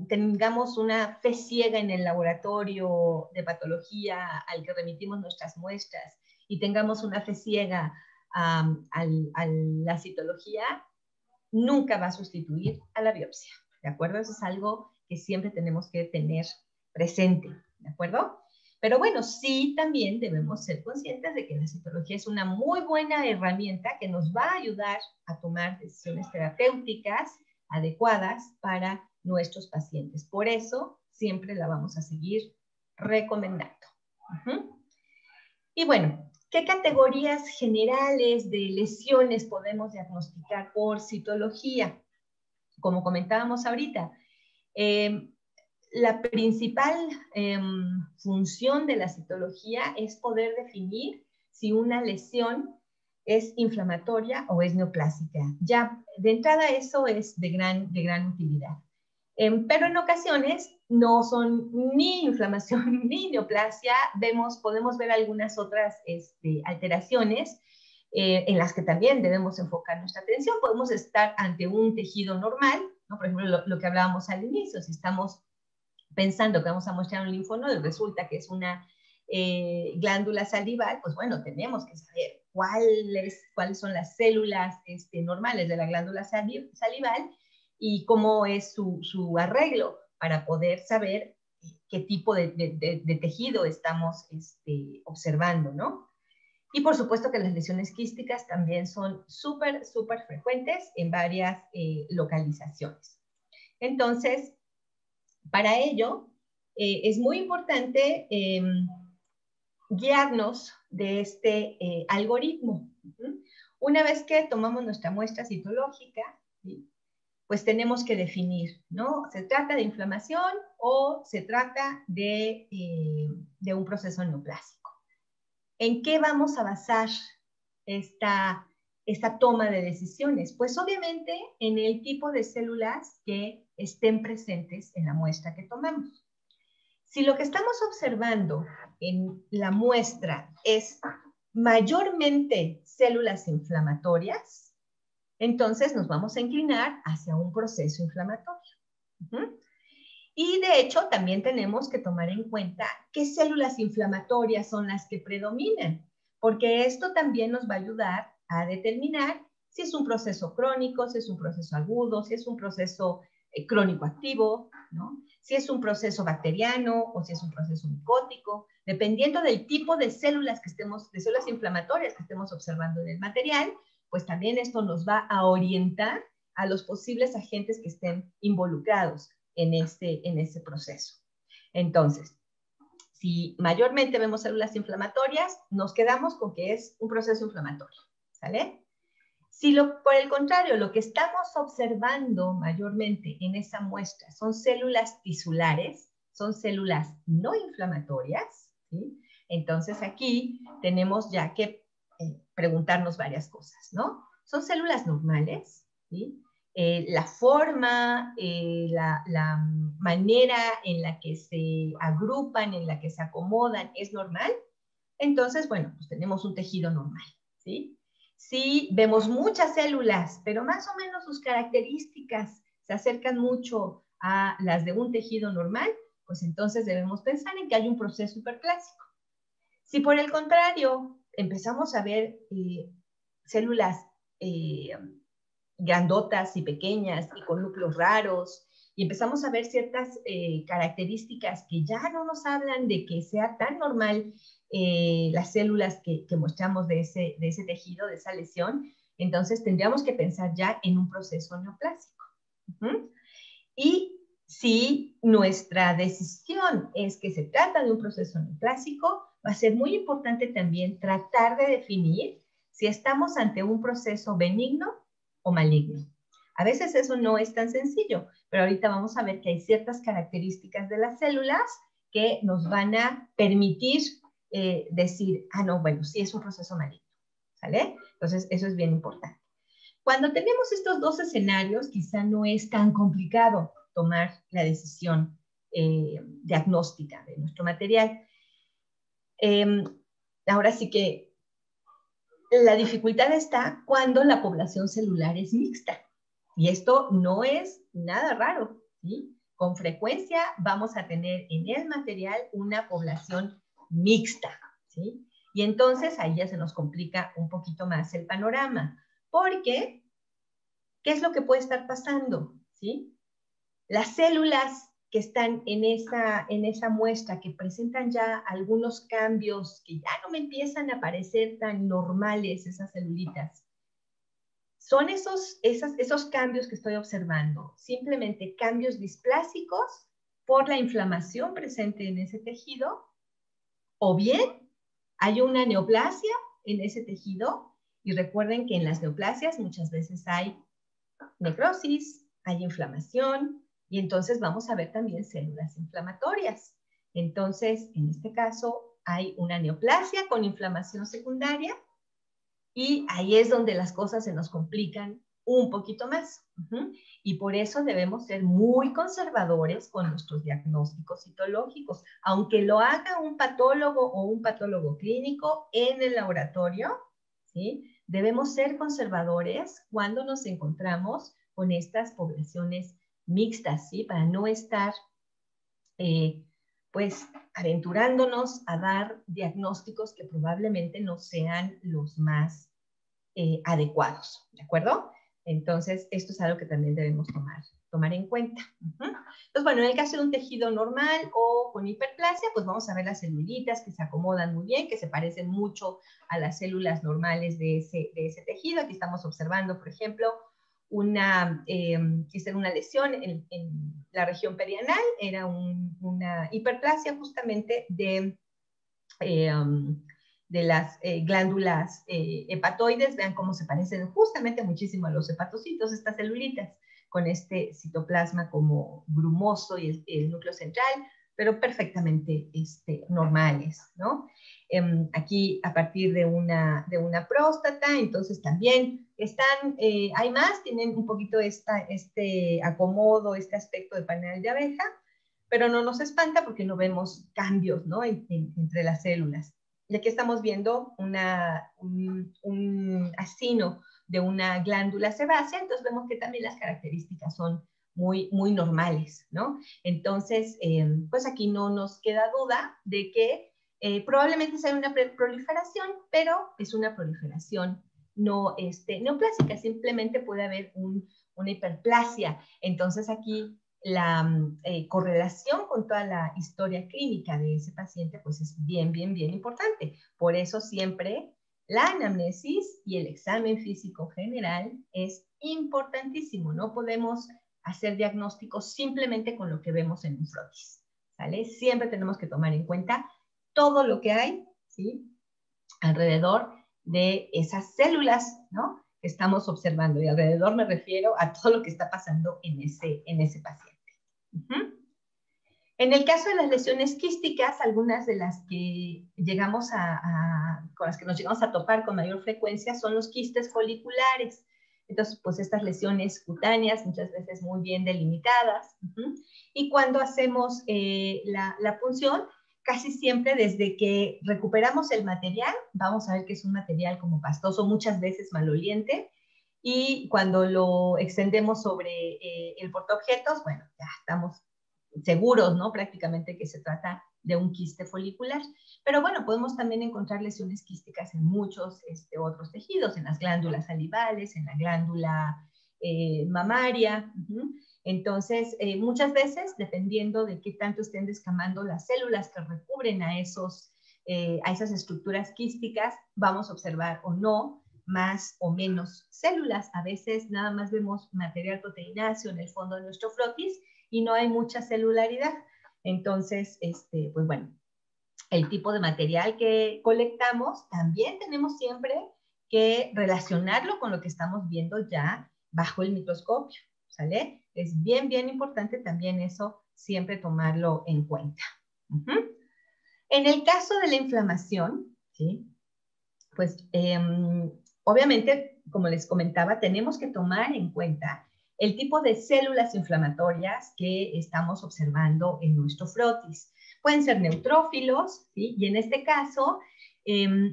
tengamos una fe ciega en el laboratorio de patología al que remitimos nuestras muestras y tengamos una fe ciega a la citología, nunca va a sustituir a la biopsia, ¿de acuerdo? Eso es algo que siempre tenemos que tener presente, ¿de acuerdo? Pero bueno, sí también debemos ser conscientes de que la citología es una muy buena herramienta que nos va a ayudar a tomar decisiones terapéuticas adecuadas para nuestros pacientes. Por eso siempre la vamos a seguir recomendando. Y bueno, ¿qué categorías generales de lesiones podemos diagnosticar por citología? Como comentábamos ahorita, la principal función de la citología es poder definir si una lesión es inflamatoria o es neoplásica. Ya de entrada eso es de gran utilidad. Pero en ocasiones no son ni inflamación ni neoplasia. Podemos ver algunas otras alteraciones en las que también debemos enfocar nuestra atención. Podemos estar ante un tejido normal, ¿no? Por ejemplo, lo que hablábamos al inicio, si estamos pensando que vamos a mostrar un linfonodo y resulta que es una glándula salival, pues bueno, tenemos que saber cuáles son las células normales de la glándula salival y cómo es su arreglo para poder saber qué tipo de tejido estamos observando, ¿no? Y por supuesto que las lesiones quísticas también son súper frecuentes en varias localizaciones. Entonces, para ello, es muy importante guiarnos de este algoritmo. Una vez que tomamos nuestra muestra citológica, ¿sí? Pues tenemos que definir, ¿no? ¿Se trata de inflamación o se trata de un proceso neoplásico? ¿En qué vamos a basar esta toma de decisiones? Pues obviamente en el tipo de células que estén presentes en la muestra que tomamos. Si lo que estamos observando en la muestra es mayormente células inflamatorias, entonces nos vamos a inclinar hacia un proceso inflamatorio. Y de hecho también tenemos que tomar en cuenta qué células inflamatorias son las que predominan, porque esto también nos va a ayudar a determinar si es un proceso crónico, si es un proceso agudo, si es un proceso crónico activo, ¿no? Si es un proceso bacteriano o si es un proceso micótico, dependiendo del tipo de células de células inflamatorias que estemos observando en el material, pues también esto nos va a orientar a los posibles agentes que estén involucrados en este proceso. Entonces, si mayormente vemos células inflamatorias, nos quedamos con que es un proceso inflamatorio, ¿sale? Si por el contrario, lo que estamos observando mayormente en esa muestra son células tisulares, son células no inflamatorias, ¿sí? Entonces aquí tenemos ya que preguntarnos varias cosas, ¿no? ¿Son células normales? ¿Sí? La forma, la manera en la que se agrupan, en la que se acomodan, ¿es normal? Entonces, bueno, pues tenemos un tejido normal, ¿sí? Si vemos muchas células, pero más o menos sus características se acercan mucho a las de un tejido normal, pues entonces debemos pensar en que hay un proceso hiperplásico. Si por el contrario empezamos a ver células grandotas y pequeñas y con núcleos raros, y empezamos a ver ciertas características que ya no nos hablan de que sea tan normal las células que mostramos de ese tejido, de esa lesión, Entonces tendríamos que pensar ya en un proceso neoplásico. Y si nuestra decisión es que se trata de un proceso neoplásico, va a ser muy importante también tratar de definir si estamos ante un proceso benigno o maligno. A veces eso no es tan sencillo, pero ahorita vamos a ver que hay ciertas características de las células que nos van a permitir decir, no, bueno, sí es un proceso maligno, ¿sale? Entonces, eso es bien importante. Cuando tenemos estos dos escenarios, quizá no es tan complicado tomar la decisión diagnóstica de nuestro material. Ahora sí que la dificultad está cuando la población celular es mixta. Y esto no es nada raro, ¿sí? Con frecuencia vamos a tener en el material una población mixta, ¿sí? Y entonces ahí ya se nos complica un poquito más el panorama. Porque, ¿qué es lo que puede estar pasando? ¿Sí? Las células que están en esa muestra, que presentan ya algunos cambios, que ya no me empiezan a parecer tan normales esas celulitas, son esos cambios que estoy observando, simplemente cambios displásicos por la inflamación presente en ese tejido, o bien hay una neoplasia en ese tejido, y recuerden que en las neoplasias muchas veces hay necrosis, hay inflamación, y entonces vamos a ver también células inflamatorias. Entonces, en este caso, hay una neoplasia con inflamación secundaria, y ahí es donde las cosas se nos complican un poquito más. Y por eso debemos ser muy conservadores con nuestros diagnósticos citológicos. Aunque lo haga un patólogo o un patólogo clínico en el laboratorio, ¿sí? Debemos ser conservadores cuando nos encontramos con estas poblaciones mixtas, ¿sí? Para no estar, pues, aventurándonos a dar diagnósticos que probablemente no sean los más adecuados, ¿de acuerdo? Entonces, esto es algo que también debemos tomar en cuenta. Entonces, bueno, en el caso de un tejido normal o con hiperplasia, pues vamos a ver las celulitas que se acomodan muy bien, que se parecen mucho a las células normales de ese tejido. Aquí estamos observando, por ejemplo, una lesión en la región perianal, era una hiperplasia justamente de las glándulas hepatoides. Vean cómo se parecen justamente muchísimo a los hepatocitos, estas celulitas, con este citoplasma como brumoso y el núcleo central, pero perfectamente normales, ¿no? Aquí a partir de una próstata, entonces también están, hay más, tienen un poquito este acomodo, este aspecto de panal de abeja, pero no nos espanta porque no vemos cambios, ¿no? Entre las células. Y aquí estamos viendo un acino de una glándula sebácea, entonces vemos que también las características son muy, muy normales, ¿no? Entonces, pues aquí no nos queda duda de que probablemente sea una proliferación, pero es una proliferación no neoplásica, simplemente puede haber una hiperplasia. Entonces aquí la correlación con toda la historia clínica de ese paciente pues es bien, bien, bien importante. Por eso siempre la anamnesis y el examen físico general es importantísimo. No podemos hacer diagnósticos simplemente con lo que vemos en un frotis, ¿sale? Siempre tenemos que tomar en cuenta todo lo que hay, ¿sí?, alrededor de esas células, ¿no?, que estamos observando. Y alrededor me refiero a todo lo que está pasando en ese paciente. En el caso de las lesiones quísticas, algunas de las que con las que nos llegamos a topar con mayor frecuencia son los quistes foliculares. Entonces, pues estas lesiones cutáneas, muchas veces muy bien delimitadas. Y cuando hacemos la punción, casi siempre desde que recuperamos el material, vamos a ver que es un material como pastoso, muchas veces maloliente, y cuando lo extendemos sobre el portaobjetos, bueno, ya estamos seguros, ¿no?, prácticamente que se trata de un quiste folicular. Pero bueno, podemos también encontrar lesiones quísticas en muchos otros tejidos, en las glándulas salivales, en la glándula mamaria. Entonces, muchas veces, dependiendo de qué tanto estén descamando las células que recubren a esas estructuras quísticas, vamos a observar o no más o menos células. A veces nada más vemos material proteináceo en el fondo de nuestro frotis y no hay mucha celularidad. Entonces, pues bueno, el tipo de material que colectamos también tenemos siempre que relacionarlo con lo que estamos viendo ya bajo el microscopio, ¿sale? Es bien, bien importante también eso, siempre tomarlo en cuenta. En el caso de la inflamación, ¿sí? Pues obviamente, como les comentaba, tenemos que tomar en cuenta el tipo de células inflamatorias que estamos observando en nuestro frotis. Pueden ser neutrófilos, ¿sí? Y en este caso,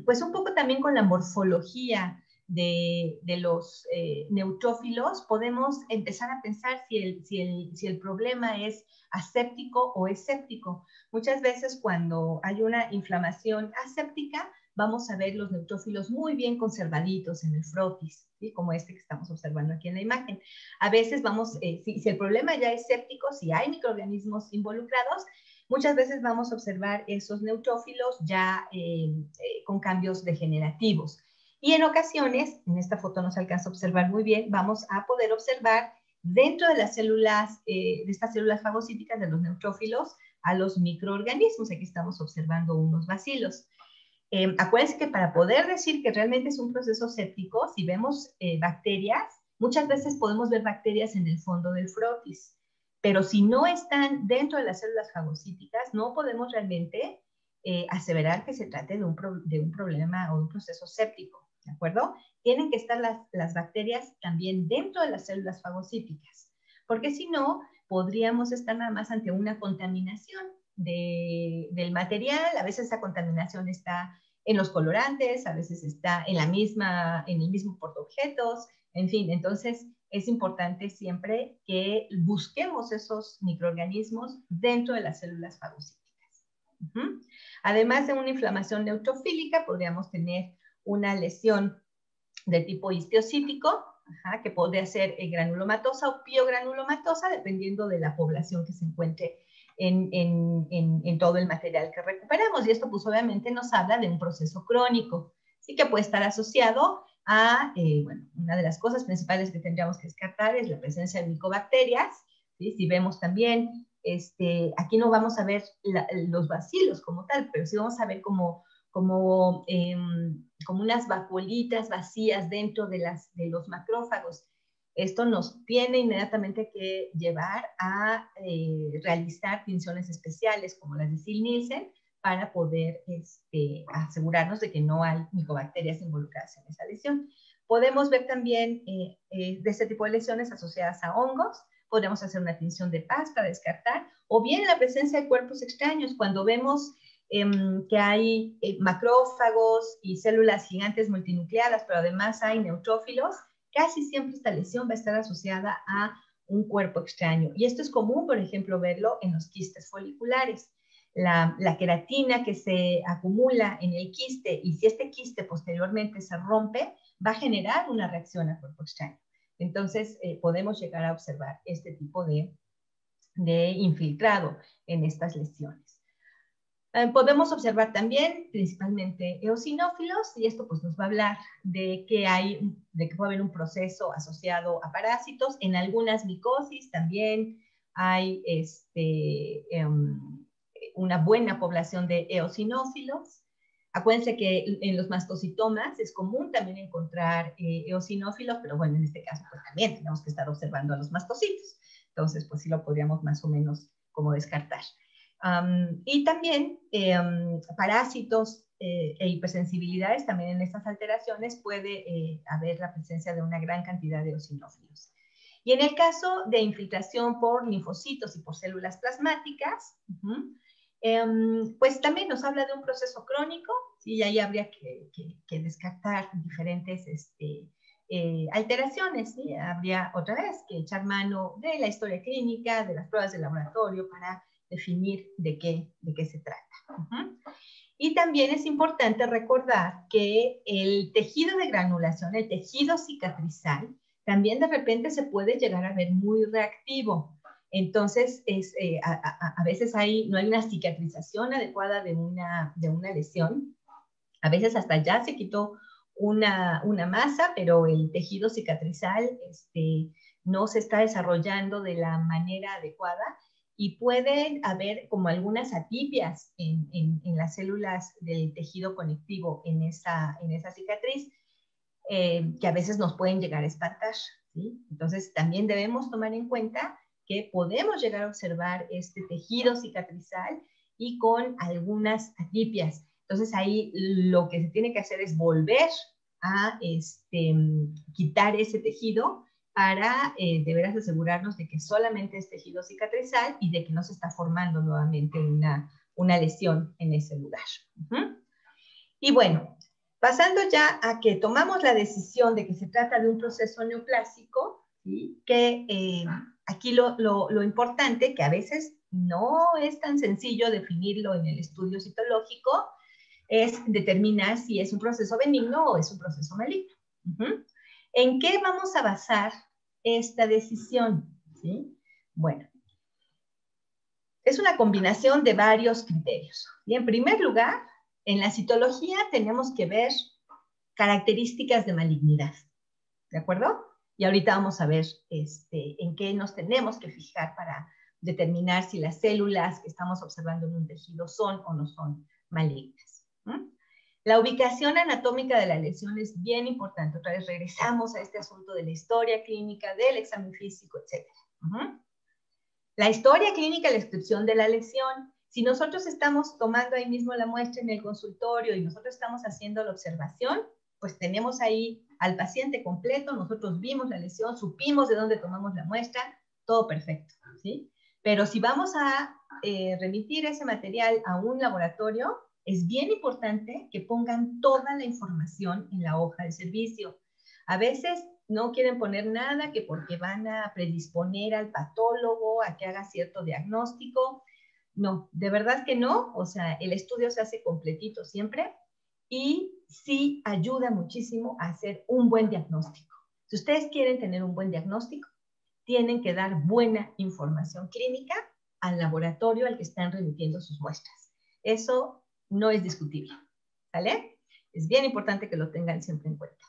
pues un poco también con la morfología de los neutrófilos, podemos empezar a pensar si el problema es aséptico o escéptico. Muchas veces cuando hay una inflamación aséptica, vamos a ver los neutrófilos muy bien conservaditos en el frotis, ¿sí? Como este que estamos observando aquí en la imagen. A veces vamos, si el problema ya es séptico, si hay microorganismos involucrados, muchas veces vamos a observar esos neutrófilos ya con cambios degenerativos. Y en ocasiones, en esta foto no se alcanza a observar muy bien, vamos a poder observar dentro de las células, de estas células fagocíticas de los neutrófilos, a los microorganismos. Aquí estamos observando unos bacilos. Acuérdense que para poder decir que realmente es un proceso séptico, si vemos bacterias, muchas veces podemos ver bacterias en el fondo del frotis, pero si no están dentro de las células fagocíticas, no podemos realmente aseverar que se trate de un problema o un proceso séptico, ¿de acuerdo? Tienen que estar las bacterias también dentro de las células fagocíticas, porque si no, podríamos estar nada más ante una contaminación del material. A veces esa contaminación está en los colorantes, a veces está en el mismo portaobjetos, en fin. Entonces es importante siempre que busquemos esos microorganismos dentro de las células fagocíticas. Además de una inflamación neutrofílica, podríamos tener una lesión de tipo histiocítico, que podría ser granulomatosa o piogranulomatosa, dependiendo de la población que se encuentre en todo el material que recuperamos. Y esto pues obviamente nos habla de un proceso crónico, sí, que puede estar asociado a, bueno, una de las cosas principales que tendríamos que descartar es la presencia de micobacterias, ¿sí? Si vemos también, aquí no vamos a ver los bacilos como tal, pero sí vamos a ver como unas vacuolitas vacías dentro de los macrófagos. Esto nos tiene inmediatamente que llevar a realizar tinciones especiales como las de Sil-Nielsen para poder asegurarnos de que no hay micobacterias involucradas en esa lesión. Podemos ver también de este tipo de lesiones asociadas a hongos. Podemos hacer una tinción de Paz para descartar, o bien la presencia de cuerpos extraños. Cuando vemos que hay macrófagos y células gigantes multinucleadas, pero además hay neutrófilos, casi siempre esta lesión va a estar asociada a un cuerpo extraño. Y esto es común, por ejemplo, verlo en los quistes foliculares. La queratina que se acumula en el quiste, y si este quiste posteriormente se rompe, va a generar una reacción a cuerpo extraño. Entonces, podemos llegar a observar este tipo de infiltrado en estas lesiones. Podemos observar también principalmente eosinófilos, y esto pues nos va a hablar de que puede haber un proceso asociado a parásitos. En algunas micosis también hay una buena población de eosinófilos. Acuérdense que en los mastocitomas es común también encontrar eosinófilos, pero bueno, en este caso pues también tenemos que estar observando a los mastocitos. Entonces pues sí lo podríamos más o menos como descartar. Y también parásitos e hipersensibilidades, también en estas alteraciones puede haber la presencia de una gran cantidad de eosinófilos. Y en el caso de infiltración por linfocitos y por células plasmáticas, pues también nos habla de un proceso crónico, y ahí habría que descartar diferentes alteraciones, ¿sí? Habría otra vez que echar mano de la historia clínica, de las pruebas de laboratorio para definir de qué se trata. Y también es importante recordar que el tejido de granulación, el tejido cicatrizal, también de repente se puede llegar a ver muy reactivo. Entonces, a veces no hay una cicatrización adecuada de una lesión. A veces hasta ya se quitó una masa, pero el tejido cicatrizal no se está desarrollando de la manera adecuada y pueden haber como algunas atipias en las células del tejido conectivo en esa cicatriz, que a veces nos pueden llegar a espantar, ¿sí? Entonces también debemos tomar en cuenta que podemos llegar a observar este tejido cicatrizal y con algunas atipias. Entonces ahí lo que se tiene que hacer es volver a quitar ese tejido para de veras asegurarnos de que solamente es tejido cicatrizal y de que no se está formando nuevamente una lesión en ese lugar. Y bueno, pasando ya a que tomamos la decisión de que se trata de un proceso neoplásico, ¿sí? Que aquí lo importante, que a veces no es tan sencillo definirlo en el estudio citológico, es determinar si es un proceso benigno o es un proceso maligno. ¿En qué vamos a basar esta decisión? ¿Sí? Bueno, es una combinación de varios criterios. Y en primer lugar, en la citología tenemos que ver características de malignidad, ¿de acuerdo? Y ahorita vamos a ver en qué nos tenemos que fijar para determinar si las células que estamos observando en un tejido son o no son malignas. La ubicación anatómica de la lesión es bien importante. Otra vez regresamos a este asunto de la historia clínica, del examen físico, etc. La historia clínica, la descripción de la lesión. Si nosotros estamos tomando ahí mismo la muestra en el consultorio y nosotros estamos haciendo la observación, pues tenemos ahí al paciente completo, nosotros vimos la lesión, supimos de dónde tomamos la muestra, todo perfecto, ¿sí? Pero si vamos a remitir ese material a un laboratorio, es bien importante que pongan toda la información en la hoja de servicio. A veces no quieren poner nada que porque van a predisponer al patólogo a que haga cierto diagnóstico. No, de verdad que no. O sea, el estudio se hace completito siempre y sí ayuda muchísimo a hacer un buen diagnóstico. Si ustedes quieren tener un buen diagnóstico, tienen que dar buena información clínica al laboratorio al que están remitiendo sus muestras. Eso no es discutible, ¿vale? Es bien importante que lo tengan siempre en cuenta.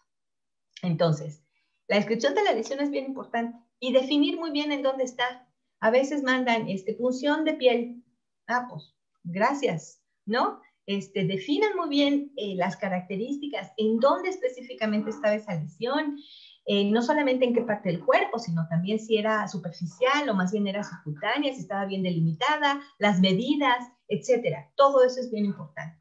Entonces, la descripción de la lesión es bien importante y definir muy bien en dónde está. A veces mandan punción de piel. Ah, pues, gracias, ¿no? Definan muy bien las características, en dónde específicamente estaba esa lesión, no solamente en qué parte del cuerpo, sino también si era superficial o más bien era subcutánea, si estaba bien delimitada, las medidas, etcétera. Todo eso es bien importante.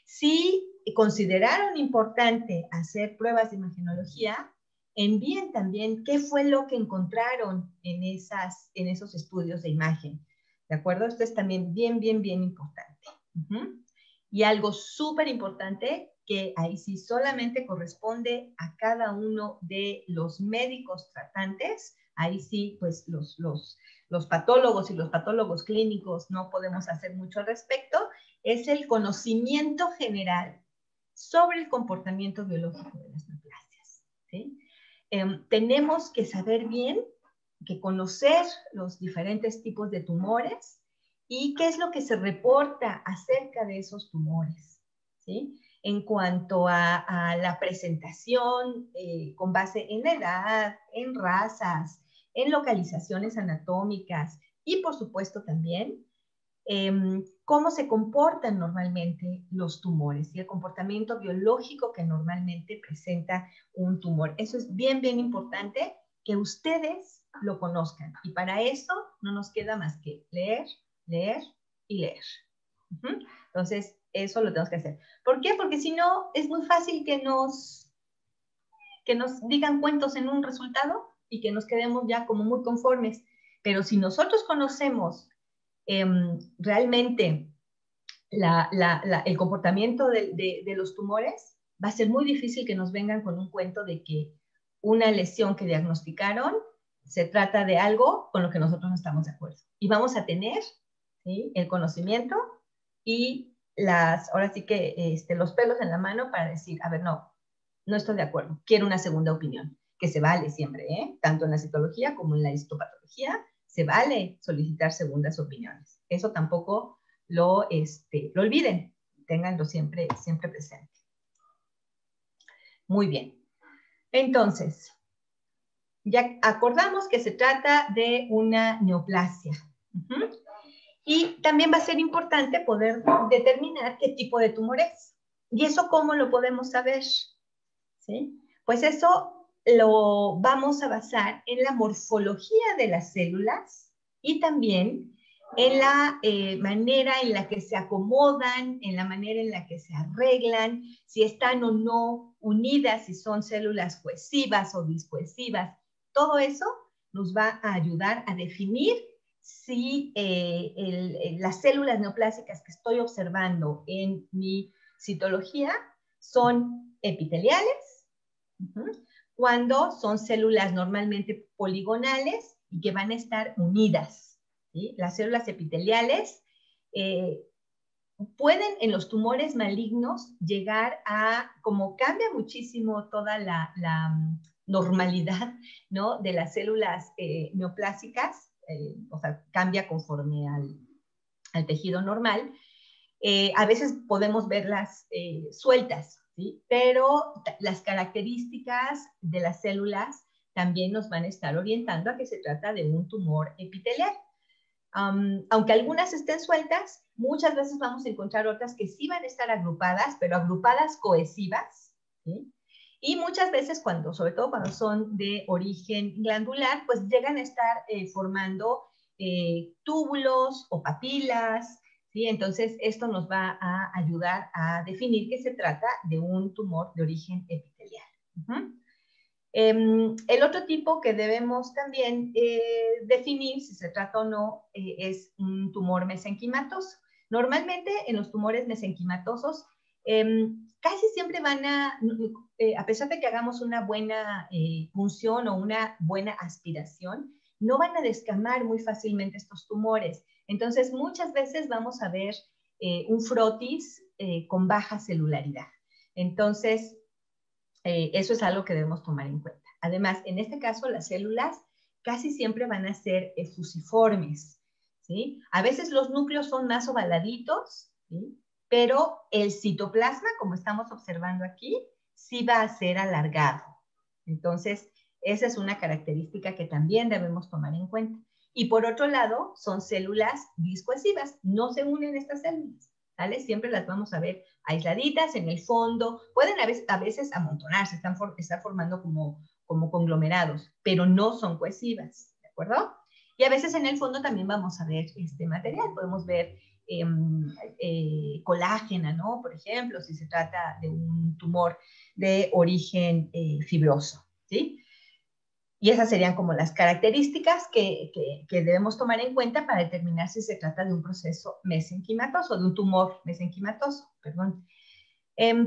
Si consideraron importante hacer pruebas de imagenología, envíen también qué fue lo que encontraron en esos estudios de imagen. ¿De acuerdo? Esto es también bien importante. Y algo súper importante, que ahí sí solamente corresponde a cada uno de los médicos tratantes. Ahí sí, pues los patólogos y los patólogos clínicos no podemos hacer mucho al respecto, es el conocimiento general sobre el comportamiento biológico de las neoplasias, ¿sí? Tenemos que saber bien, que conocer los diferentes tipos de tumores y qué es lo que se reporta acerca de esos tumores, ¿sí? En cuanto a la presentación con base en edad, en razas, en localizaciones anatómicas y por supuesto también cómo se comportan normalmente los tumores y el comportamiento biológico que normalmente presenta un tumor. Eso es bien importante que ustedes lo conozcan. Y para eso no nos queda más que leer, leer y leer. Entonces, eso lo tenemos que hacer. ¿Por qué? Porque si no, es muy fácil que nos digan cuentos en un resultado y que nos quedemos ya como muy conformes. Pero si nosotros conocemos realmente el comportamiento de los tumores, va a ser muy difícil que nos vengan con un cuento de que una lesión que diagnosticaron se trata de algo con lo que nosotros no estamos de acuerdo. Y vamos a tener, ¿sí?, el conocimiento y ahora sí que los pelos en la mano para decir, a ver, no estoy de acuerdo, quiero una segunda opinión, que se vale siempre, tanto en la citología como en la histopatología, se vale solicitar segundas opiniones. Eso tampoco lo olviden, ténganlo siempre presente. Muy bien. Entonces, ya acordamos que se trata de una neoplasia. Y también va a ser importante poder determinar qué tipo de tumor es. ¿Y eso cómo lo podemos saber? ¿Sí? Pues eso lo vamos a basar en la morfología de las células y también en la manera en la que se acomodan, en la manera en la que se arreglan, si están o no unidas, si son células cohesivas o discohesivas. Todo eso nos va a ayudar a definir si las células neoplásicas que estoy observando en mi citología son epiteliales, cuando son células normalmente poligonales y que van a estar unidas. ¿Sí? Las células epiteliales pueden en los tumores malignos llegar a, como cambia muchísimo toda la normalidad, ¿no?, de las células neoplásicas, o sea, cambia conforme al tejido normal, a veces podemos verlas sueltas, ¿sí? Pero las características de las células también nos van a estar orientando a que se trata de un tumor epitelial. Aunque algunas estén sueltas, muchas veces vamos a encontrar otras que sí van a estar agrupadas, pero agrupadas cohesivas, ¿sí? Y muchas veces, sobre todo cuando son de origen glandular, pues llegan a estar formando túbulos o papilas, ¿sí? Entonces, esto nos va a ayudar a definir que se trata de un tumor de origen epitelial. El otro tipo que debemos también definir si se trata o no es un tumor mesenquimatoso. Normalmente en los tumores mesenquimatosos casi siempre van a pesar de que hagamos una buena punción o una buena aspiración, no van a descamar muy fácilmente estos tumores. Entonces, muchas veces vamos a ver un frotis con baja celularidad. Entonces, eso es algo que debemos tomar en cuenta. Además, en este caso, las células casi siempre van a ser fusiformes, ¿sí? A veces los núcleos son más ovaladitos, ¿sí? Pero el citoplasma, como estamos observando aquí, sí va a ser alargado. Entonces, esa es una característica que también debemos tomar en cuenta. Y por otro lado, son células discohesivas. No se unen estas células, ¿vale? Siempre las vamos a ver aisladitas en el fondo. Pueden a veces amontonarse, están formando como conglomerados, pero no son cohesivas, ¿de acuerdo? Y a veces en el fondo también vamos a ver este material. Podemos ver colágena, ¿no? Por ejemplo, si se trata de un tumor de origen fibroso, ¿sí? Y esas serían como las características que debemos tomar en cuenta para determinar si se trata de un proceso mesenquimatoso, de un tumor mesenquimatoso, perdón.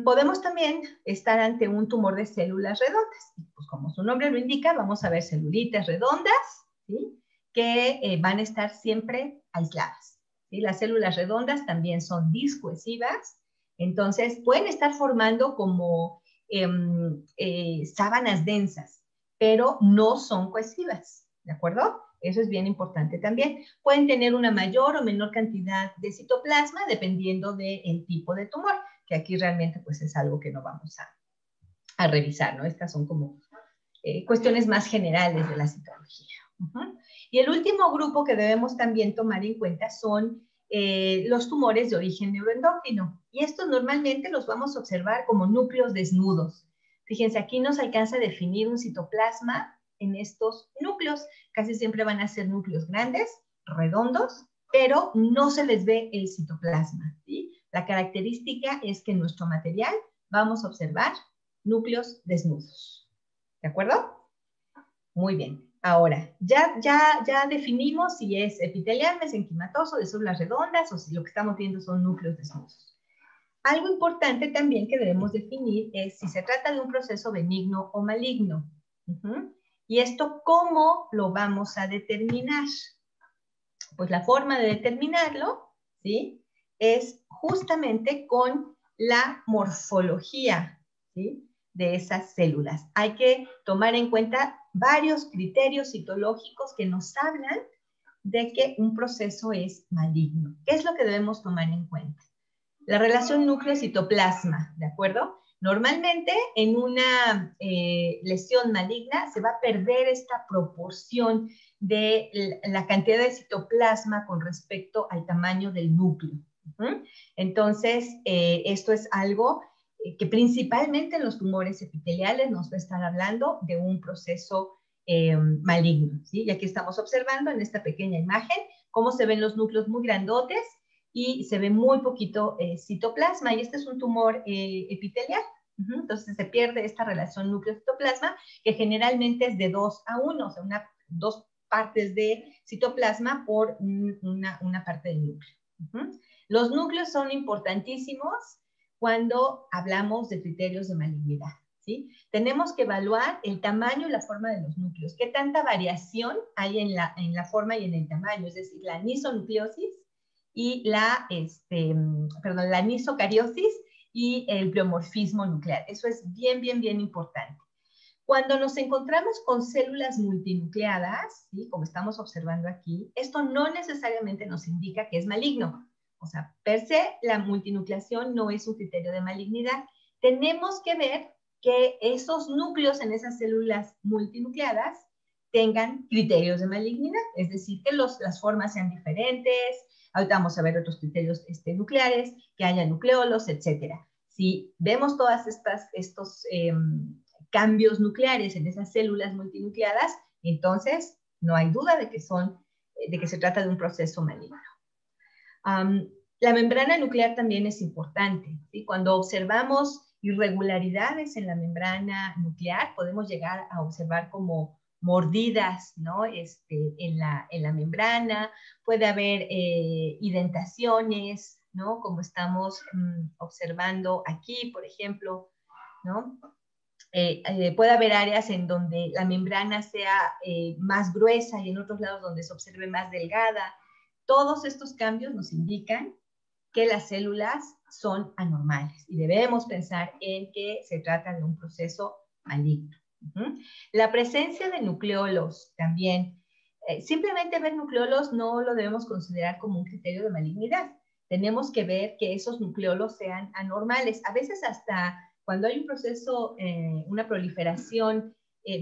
Podemos también estar ante un tumor de células redondas. Pues como su nombre lo indica, vamos a ver celulitas redondas, ¿sí?, que van a estar siempre aisladas, ¿sí? Las células redondas también son discohesivas, entonces pueden estar formando como sábanas densas, pero no son cohesivas, ¿de acuerdo? Eso es bien importante también. Pueden tener una mayor o menor cantidad de citoplasma dependiendo del tipo de tumor, que aquí realmente pues es algo que no vamos a revisar, ¿no? Estas son como cuestiones más generales de la citología. Y el último grupo que debemos también tomar en cuenta son los tumores de origen neuroendocrino. Y estos normalmente los vamos a observar como núcleos desnudos. Fíjense, aquí nos alcanza a definir un citoplasma en estos núcleos. Casi siempre van a ser núcleos grandes, redondos, pero no se les ve el citoplasma, ¿sí? La característica es que en nuestro material vamos a observar núcleos desnudos. ¿De acuerdo? Muy bien. Ahora, ya definimos si es epitelial, mesenquimatoso, de células redondas, o si lo que estamos viendo son núcleos desnudos. Algo importante también que debemos definir es si se trata de un proceso benigno o maligno. Y esto, ¿cómo lo vamos a determinar? Pues la forma de determinarlo, ¿sí?, es justamente con la morfología, ¿sí?, de esas células. Hay que tomar en cuenta varios criterios citológicos que nos hablan de que un proceso es maligno. ¿Qué es lo que debemos tomar en cuenta? La relación núcleo-citoplasma, ¿de acuerdo? Normalmente, en una lesión maligna se va a perder esta proporción de la cantidad de citoplasma con respecto al tamaño del núcleo. Entonces, esto es algo que principalmente en los tumores epiteliales nos va a estar hablando de un proceso maligno, ¿sí? Y aquí estamos observando en esta pequeña imagen cómo se ven los núcleos muy grandotes y se ve muy poquito citoplasma, y este es un tumor epitelial. Entonces se pierde esta relación núcleo-citoplasma, que generalmente es de 2 a 1, o sea, dos partes de citoplasma por una parte del núcleo. Los núcleos son importantísimos cuando hablamos de criterios de malignidad, ¿sí? Tenemos que evaluar el tamaño y la forma de los núcleos. ¿Qué tanta variación hay en la forma y en el tamaño? Es decir, la anisonucleosis y la anisocariosis y el pleomorfismo nuclear. Eso es bien, bien, bien importante. Cuando nos encontramos con células multinucleadas, ¿sí? Como estamos observando aquí, esto no necesariamente nos indica que es maligno. O sea, per se, la multinucleación no es un criterio de malignidad. Tenemos que ver que esos núcleos en esas células multinucleadas tengan criterios de malignidad, es decir, que las formas sean diferentes. Ahorita vamos a ver otros criterios nucleares, que haya nucleolos, etcétera. Si vemos todas estos cambios nucleares en esas células multinucleadas, entonces no hay duda de que se trata de un proceso maligno. La membrana nuclear también es importante, ¿sí? Cuando observamos irregularidades en la membrana nuclear, podemos llegar a observar como mordidas, ¿no? En la membrana, puede haber indentaciones, ¿no? Como estamos observando aquí, por ejemplo, ¿no? Puede haber áreas en donde la membrana sea más gruesa y en otros lados donde se observe más delgada. Todos estos cambios nos indican que las células son anormales y debemos pensar en que se trata de un proceso maligno. La presencia de nucleolos también. Simplemente ver nucleolos no lo debemos considerar como un criterio de malignidad. Tenemos que ver que esos nucleolos sean anormales. A veces hasta cuando hay un proceso, una proliferación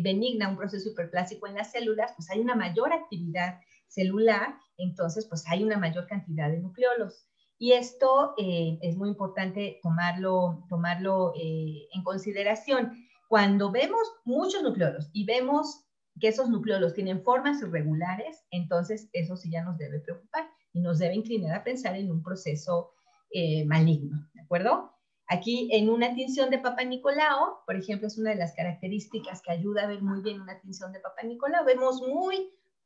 benigna, un proceso hiperplásico en las células, pues hay una mayor actividad celular, entonces pues hay una mayor cantidad de nucleolos. Y esto es muy importante tomarlo en consideración. Cuando vemos muchos nucleolos y vemos que esos nucleolos tienen formas irregulares, entonces eso sí ya nos debe preocupar y nos debe inclinar a pensar en un proceso maligno, ¿de acuerdo? Aquí en una tinción de Papa Nicolau, por ejemplo, es una de las características que ayuda a ver muy bien una tinción de Papa Nicolau, vemos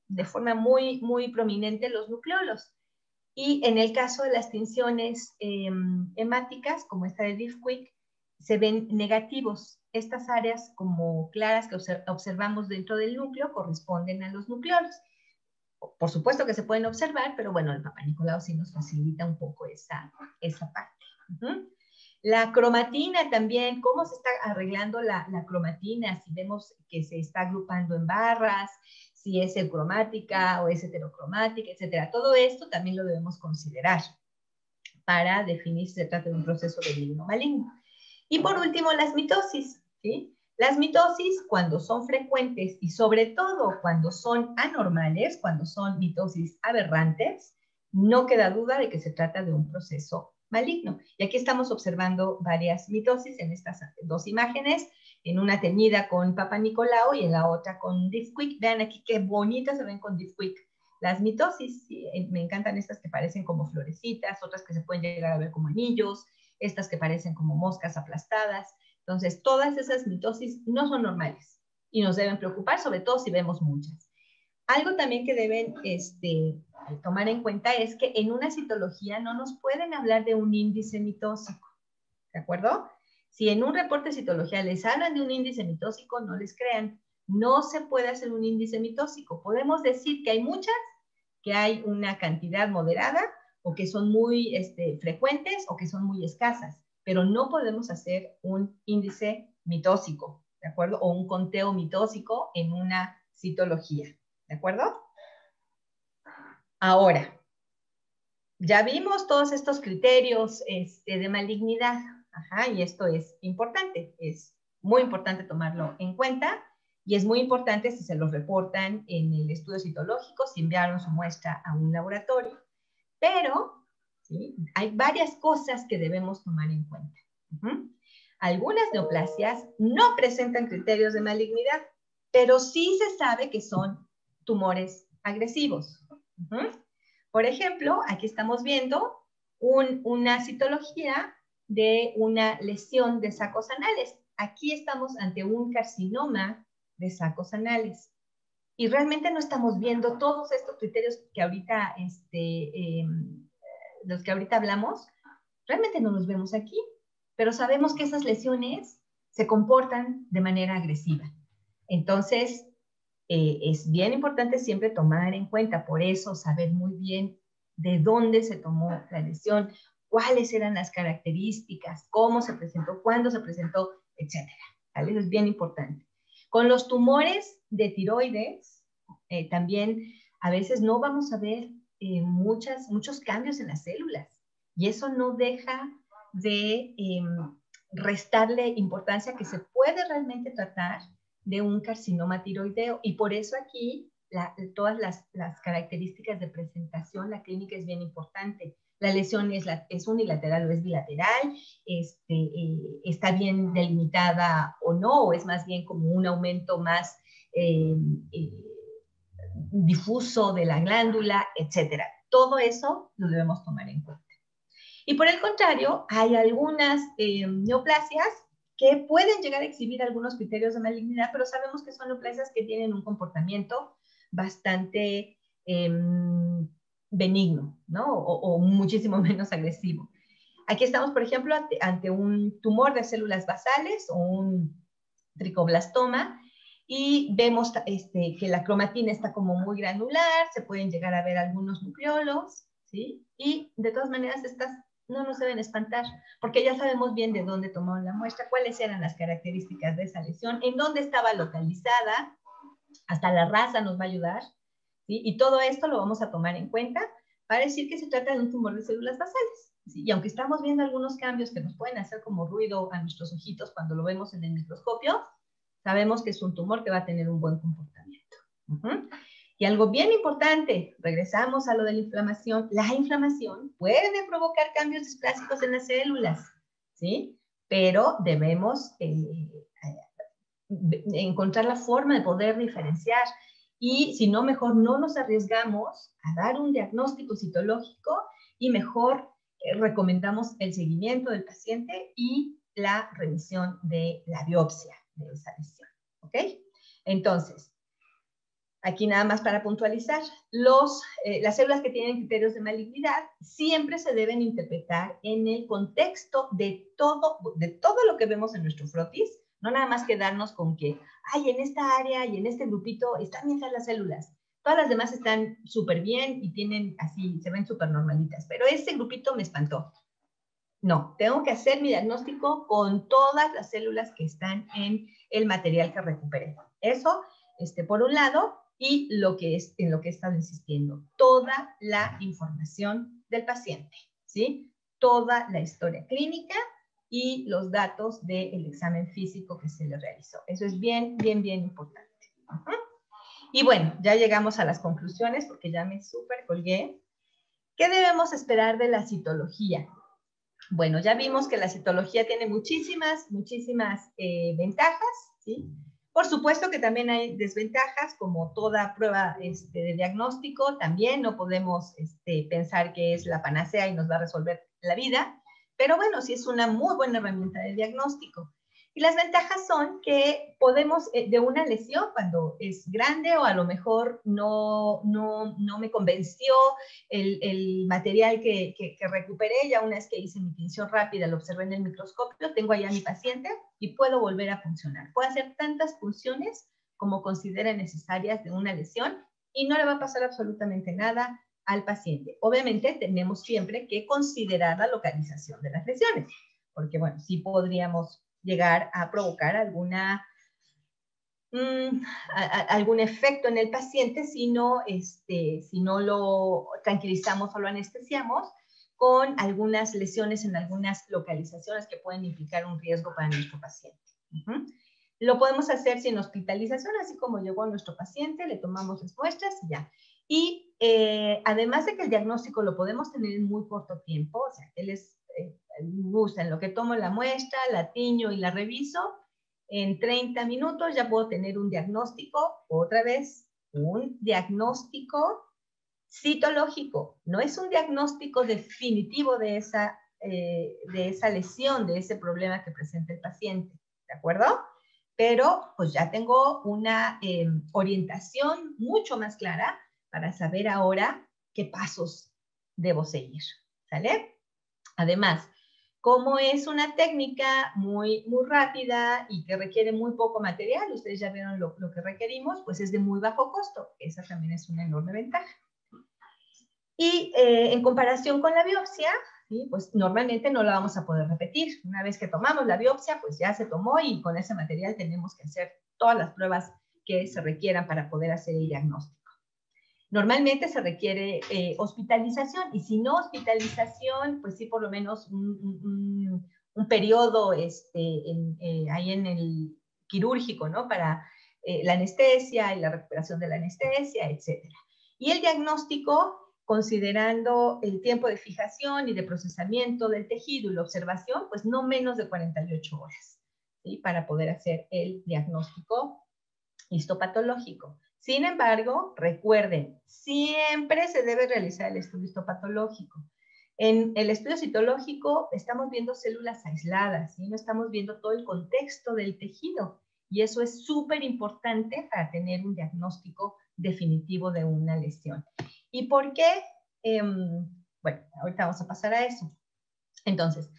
de forma muy, muy prominente los nucleolos. Y en el caso de las tinciones hemáticas, como esta de Diffquick, se ven negativos. Estas áreas como claras que observamos dentro del núcleo corresponden a los nucleolos. Por supuesto que se pueden observar, pero bueno, el Papa Nicolau sí nos facilita un poco esa parte. La cromatina también, cómo se está arreglando la cromatina, si vemos que se está agrupando en barras, si es cromática o es heterocromática, etcétera. Todo esto también lo debemos considerar para definir si se trata de un proceso benigno o maligno. Y por último, las mitosis, ¿sí? Las mitosis, cuando son frecuentes y sobre todo cuando son anormales, cuando son mitosis aberrantes, no queda duda de que se trata de un proceso maligno. Y aquí estamos observando varias mitosis en estas dos imágenes, en una teñida con Papa Nicolau y en la otra con Diffquick. Vean aquí qué bonitas se ven con Diffquick las mitosis. ¿Sí? Me encantan estas que parecen como florecitas, otras que se pueden llegar a ver como anillos, estas que parecen como moscas aplastadas. Entonces, todas esas mitosis no son normales y nos deben preocupar, sobre todo si vemos muchas. Algo también que deben tomar en cuenta es que en una citología no nos pueden hablar de un índice mitósico, ¿de acuerdo? Si en un reporte de citología les hablan de un índice mitósico, no les crean. No se puede hacer un índice mitósico. Podemos decir que hay muchas, que hay una cantidad moderada, o que son muy frecuentes, o que son muy escasas, pero no podemos hacer un índice mitósico, ¿de acuerdo? O un conteo mitósico en una citología, ¿de acuerdo? Ahora, ya vimos todos estos criterios de malignidad. Ajá, y esto es importante, es muy importante tomarlo en cuenta y es muy importante si se los reportan en el estudio citológico, si enviaron su muestra a un laboratorio. Pero ¿sí? Hay varias cosas que debemos tomar en cuenta. Algunas neoplasias no presentan criterios de malignidad, pero sí se sabe que son tumores agresivos. Por ejemplo, aquí estamos viendo una citología de una lesión de sacos anales. Aquí estamos ante un carcinoma de sacos anales. Y realmente no estamos viendo todos estos criterios que ahorita, los que ahorita hablamos, realmente no los vemos aquí, pero sabemos que esas lesiones se comportan de manera agresiva. Entonces, es bien importante siempre tomar en cuenta, por eso saber muy bien de dónde se tomó la lesión, cuáles eran las características, cómo se presentó, cuándo se presentó, etcétera. ¿Vale? Eso es bien importante. Con los tumores de tiroides, también a veces no vamos a ver muchos cambios en las células y eso no deja de restarle importancia que se puede realmente tratar de un carcinoma tiroideo y por eso aquí todas las características de presentación, la clínica es bien importante. La lesión es unilateral o es bilateral, está bien delimitada o no, o es más bien como un aumento más difuso de la glándula, etcétera. Todo eso lo debemos tomar en cuenta. Y por el contrario, hay algunas neoplasias que pueden llegar a exhibir algunos criterios de malignidad, pero sabemos que son neoplasias que tienen un comportamiento bastante benigno, ¿no? O muchísimo menos agresivo. Aquí estamos, por ejemplo, ante un tumor de células basales o un tricoblastoma y vemos que la cromatina está como muy granular, se pueden llegar a ver algunos nucleolos, ¿sí? Y de todas maneras estas no nos deben espantar, porque ya sabemos bien de dónde tomaron la muestra, cuáles eran las características de esa lesión, en dónde estaba localizada, hasta la raza nos va a ayudar, ¿sí? Y todo esto lo vamos a tomar en cuenta para decir que se trata de un tumor de células basales, ¿sí? Y aunque estamos viendo algunos cambios que nos pueden hacer como ruido a nuestros ojitos cuando lo vemos en el microscopio, sabemos que es un tumor que va a tener un buen comportamiento. Y algo bien importante, regresamos a lo de la inflamación puede provocar cambios displásicos en las células, ¿sí? Pero debemos encontrar la forma de poder diferenciar y si no, mejor no nos arriesgamos a dar un diagnóstico citológico y mejor recomendamos el seguimiento del paciente y la remisión de la biopsia de esa lesión, ¿ok? Entonces, aquí nada más para puntualizar, las células que tienen criterios de malignidad siempre se deben interpretar en el contexto de todo lo que vemos en nuestro frotis, no nada más quedarnos con que, ay, en esta área y en este grupito están bien las células. Todas las demás están súper bien y tienen así, se ven súper normalitas, pero ese grupito me espantó. No, tengo que hacer mi diagnóstico con todas las células que están en el material que recuperé. Eso, por un lado, y en lo que he estado insistiendo, toda la información del paciente, ¿sí? Toda la historia clínica y los datos del examen físico que se le realizó. Eso es bien, bien, bien importante. Y bueno, ya llegamos a las conclusiones porque ya me súper colgué. ¿Qué debemos esperar de la citología? Bueno, ya vimos que la citología tiene muchísimas ventajas, ¿sí? Por supuesto que también hay desventajas, como toda prueba de diagnóstico, también no podemos pensar que es la panacea y nos va a resolver la vida, pero bueno, sí es una muy buena herramienta de diagnóstico. Y las ventajas son que podemos, de una lesión, cuando es grande o a lo mejor no me convenció el material que recuperé, ya una vez que hice mi tinción rápida, lo observé en el microscopio, tengo allá a mi paciente y puedo volver a funcionar. Puedo hacer tantas funciones como considere necesarias de una lesión y no le va a pasar absolutamente nada al paciente. Obviamente tenemos siempre que considerar la localización de las lesiones, porque bueno, sí podríamos llegar a provocar algún efecto en el paciente si no lo tranquilizamos o lo anestesiamos con algunas lesiones en algunas localizaciones que pueden implicar un riesgo para nuestro paciente. Lo podemos hacer sin hospitalización, así como llegó nuestro paciente, le tomamos las muestras y ya. Y además de que el diagnóstico lo podemos tener en muy corto tiempo, o sea, él gusta en lo que tomo la muestra, la tiño y la reviso, en 30 minutos ya puedo tener un diagnóstico, otra vez, un diagnóstico citológico. No es un diagnóstico definitivo de esa lesión, de ese problema que presenta el paciente, ¿de acuerdo? Pero pues ya tengo una orientación mucho más clara para saber ahora qué pasos debo seguir, ¿sale? Además, como es una técnica muy rápida y que requiere muy poco material, ustedes ya vieron lo que requerimos, pues es de muy bajo costo. Esa también es una enorme ventaja. Y en comparación con la biopsia, ¿sí? Pues normalmente no la vamos a poder repetir. Una vez que tomamos la biopsia, pues ya se tomó y con ese material tenemos que hacer todas las pruebas que se requieran para poder hacer el diagnóstico. Normalmente se requiere hospitalización, y si no hospitalización, pues sí por lo menos un periodo ahí en el quirúrgico, ¿no? Para la anestesia y la recuperación de la anestesia, etc. Y el diagnóstico, considerando el tiempo de fijación y de procesamiento del tejido y la observación, pues no menos de 48 horas, ¿sí? Para poder hacer el diagnóstico histopatológico. Sin embargo, recuerden, siempre se debe realizar el estudio histopatológico. En el estudio citológico estamos viendo células aisladas, ¿sí? No estamos viendo todo el contexto del tejido, y eso es súper importante para tener un diagnóstico definitivo de una lesión. ¿Y por qué? Bueno, ahorita vamos a pasar a eso. Entonces,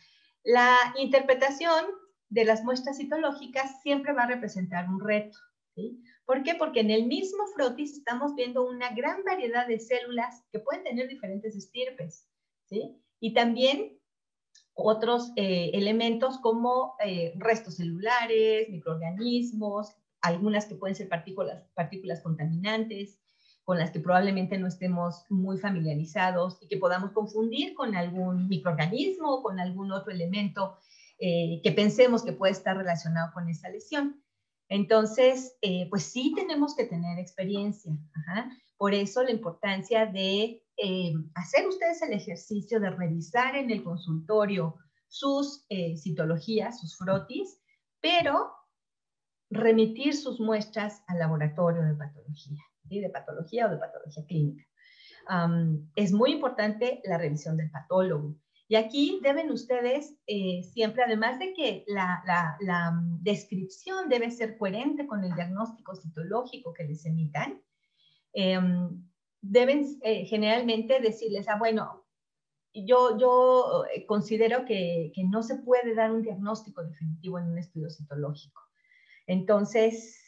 la interpretación de las muestras citológicas siempre va a representar un reto, ¿sí? ¿Por qué? Porque en el mismo frotis estamos viendo una gran variedad de células que pueden tener diferentes estirpes, ¿sí? Y también otros elementos como restos celulares, microorganismos, algunas que pueden ser partículas contaminantes, con las que probablemente no estemos muy familiarizados y que podamos confundir con algún microorganismo o con algún otro elemento que pensemos que puede estar relacionado con esa lesión. Entonces, pues sí tenemos que tener experiencia. Ajá. Por eso la importancia de hacer ustedes el ejercicio de revisar en el consultorio sus citologías, sus frotis, pero remitir sus muestras al laboratorio de patología, ¿sí? De patología o de patología clínica. Es muy importante la revisión del patólogo. Y aquí deben ustedes siempre, además de que la descripción debe ser coherente con el diagnóstico citológico que les emitan, deben generalmente decirles, bueno, yo considero que no se puede dar un diagnóstico definitivo en un estudio citológico. Entonces,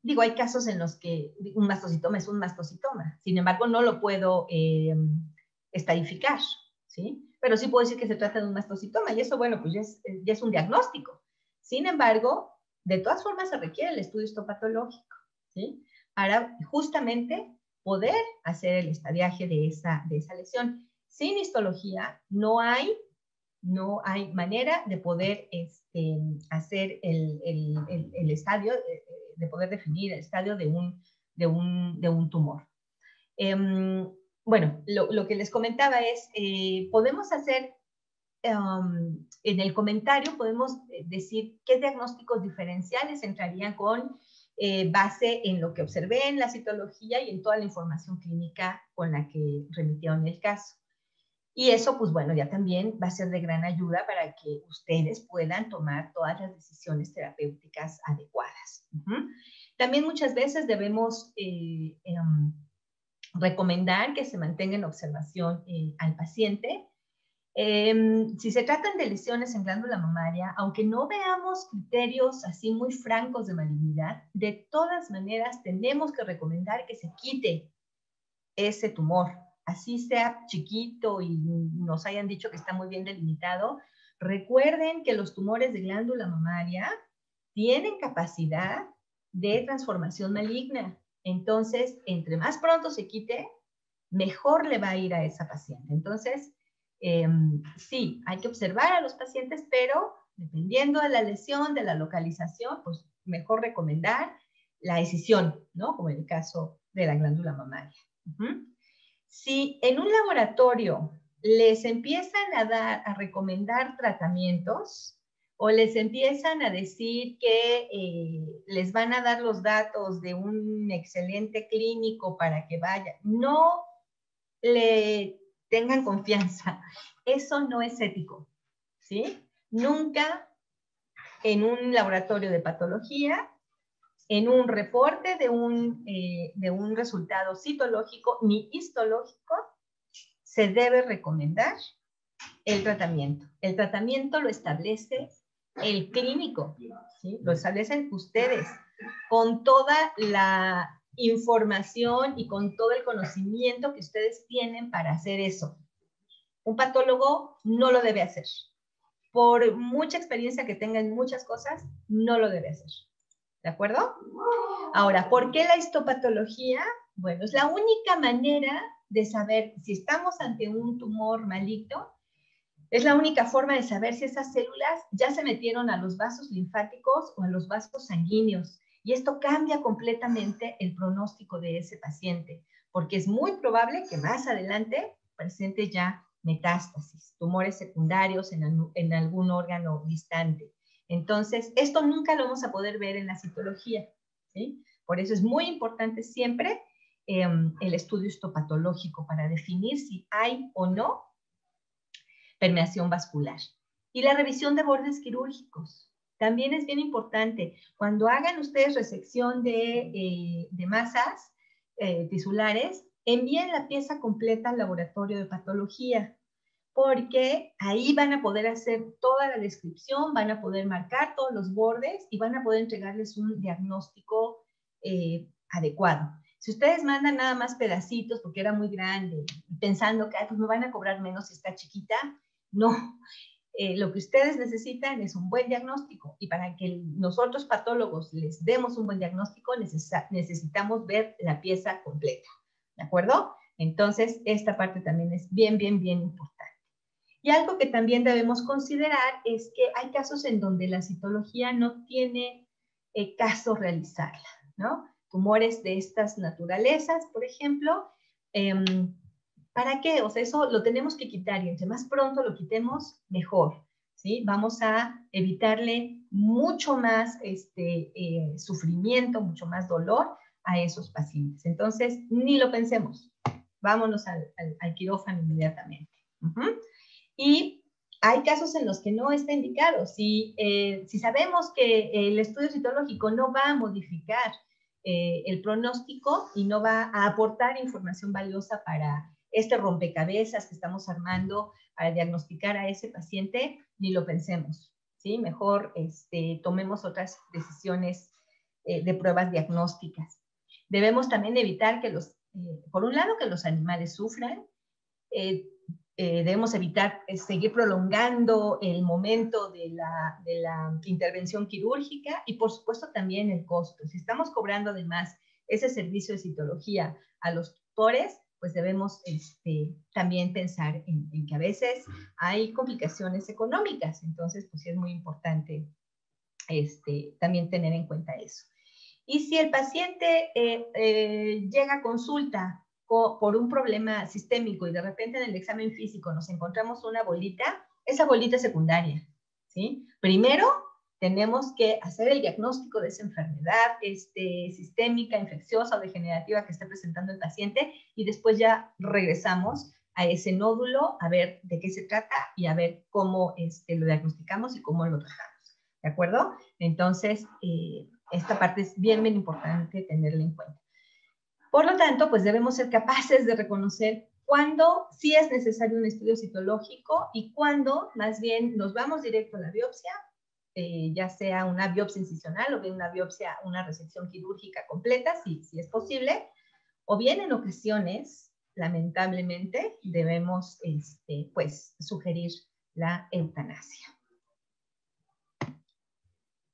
digo, hay casos en los que un mastocitoma es un mastocitoma, sin embargo, no lo puedo estadificar, ¿sí? Pero sí puedo decir que se trata de un mastocitoma, y eso, bueno, pues ya es un diagnóstico. Sin embargo, de todas formas se requiere el estudio histopatológico, ¿sí? Para justamente poder hacer el estadiaje de esa lesión. Sin histología no hay manera de poder hacer el estadio, de poder definir el estadio de un tumor. Bueno, lo que les comentaba es, podemos hacer, en el comentario podemos decir qué diagnósticos diferenciales entrarían con base en lo que observé en la citología y en toda la información clínica con la que remitieron el caso. Y eso, pues bueno, ya también va a ser de gran ayuda para que ustedes puedan tomar todas las decisiones terapéuticas adecuadas. También muchas veces debemos recomendar que se mantenga en observación al paciente. Si se tratan de lesiones en glándula mamaria, aunque no veamos criterios así muy francos de malignidad, de todas maneras tenemos que recomendar que se quite ese tumor, así sea chiquito y nos hayan dicho que está muy bien delimitado. Recuerden que los tumores de glándula mamaria tienen capacidad de transformación maligna. Entonces, entre más pronto se quite, mejor le va a ir a esa paciente. Entonces, Sí, hay que observar a los pacientes, pero dependiendo de la lesión, de la localización, pues mejor recomendar la decisión, ¿no? Como en el caso de la glándula mamaria. Si en un laboratorio les empiezan a recomendar tratamientos o les empiezan a decir que les van a dar los datos de un excelente clínico para que vaya, no le tengan confianza. Eso no es ético, ¿sí? Nunca en un laboratorio de patología, en un reporte de un resultado citológico ni histológico, se debe recomendar el tratamiento. El tratamiento lo establece el clínico, ¿sí? Lo establecen ustedes con toda la información y con todo el conocimiento que ustedes tienen para hacer eso. Un patólogo no lo debe hacer. Por mucha experiencia que tenga en muchas cosas, no lo debe hacer. ¿De acuerdo? Ahora, ¿por qué la histopatología? Bueno, es la única manera de saber si estamos ante un tumor maligno. Es la única forma de saber si esas células ya se metieron a los vasos linfáticos o a los vasos sanguíneos. Y esto cambia completamente el pronóstico de ese paciente, porque es muy probable que más adelante presente ya metástasis, tumores secundarios en algún órgano distante. Entonces, esto nunca lo vamos a poder ver en la citología, ¿sí? Por eso es muy importante siempre el estudio histopatológico para definir si hay o no permeación vascular. Y la revisión de bordes quirúrgicos. También es bien importante. Cuando hagan ustedes resección de masas tisulares, envíen la pieza completa al laboratorio de patología, porque ahí van a poder hacer toda la descripción, van a poder marcar todos los bordes y van a poder entregarles un diagnóstico adecuado. Si ustedes mandan nada más pedacitos porque era muy grande, pensando que pues me van a cobrar menos si está chiquita, no. Lo que ustedes necesitan es un buen diagnóstico, y para que nosotros patólogos les demos un buen diagnóstico necesitamos ver la pieza completa, ¿de acuerdo? Entonces, esta parte también es bien importante. Y algo que también debemos considerar es que hay casos en donde la citología no tiene caso realizarla, ¿no? Tumores de estas naturalezas, por ejemplo, ¿para qué? O sea, eso lo tenemos que quitar, y entre más pronto lo quitemos, mejor, ¿sí? Vamos a evitarle mucho más sufrimiento, mucho más dolor a esos pacientes. Entonces, ni lo pensemos. Vámonos al quirófano inmediatamente. Y hay casos en los que no está indicado. Si sabemos que el estudio citológico no va a modificar el pronóstico y no va a aportar información valiosa para este rompecabezas que estamos armando para diagnosticar a ese paciente, ni lo pensemos, ¿sí? Mejor tomemos otras decisiones de pruebas diagnósticas. Debemos también evitar que por un lado, que los animales sufran. Debemos evitar seguir prolongando el momento de la intervención quirúrgica, y por supuesto también el costo. Si estamos cobrando además ese servicio de citología a los tutores, pues debemos también pensar en que a veces hay complicaciones económicas. Entonces, pues sí es muy importante también tener en cuenta eso. Y si el paciente llega a consulta por un problema sistémico y de repente en el examen físico nos encontramos una bolita, esa bolita es secundaria, ¿sí? Primero tenemos que hacer el diagnóstico de esa enfermedad sistémica, infecciosa o degenerativa que esté presentando el paciente, y después ya regresamos a ese nódulo a ver de qué se trata y a ver cómo lo diagnosticamos y cómo lo tratamos, ¿de acuerdo? Entonces, esta parte es bien importante tenerla en cuenta. Por lo tanto, pues debemos ser capaces de reconocer cuándo sí es necesario un estudio citológico y cuándo más bien nos vamos directo a la biopsia, ya sea una biopsia incisional o bien una resección quirúrgica completa, si es posible, o bien en ocasiones, lamentablemente, debemos pues sugerir la eutanasia.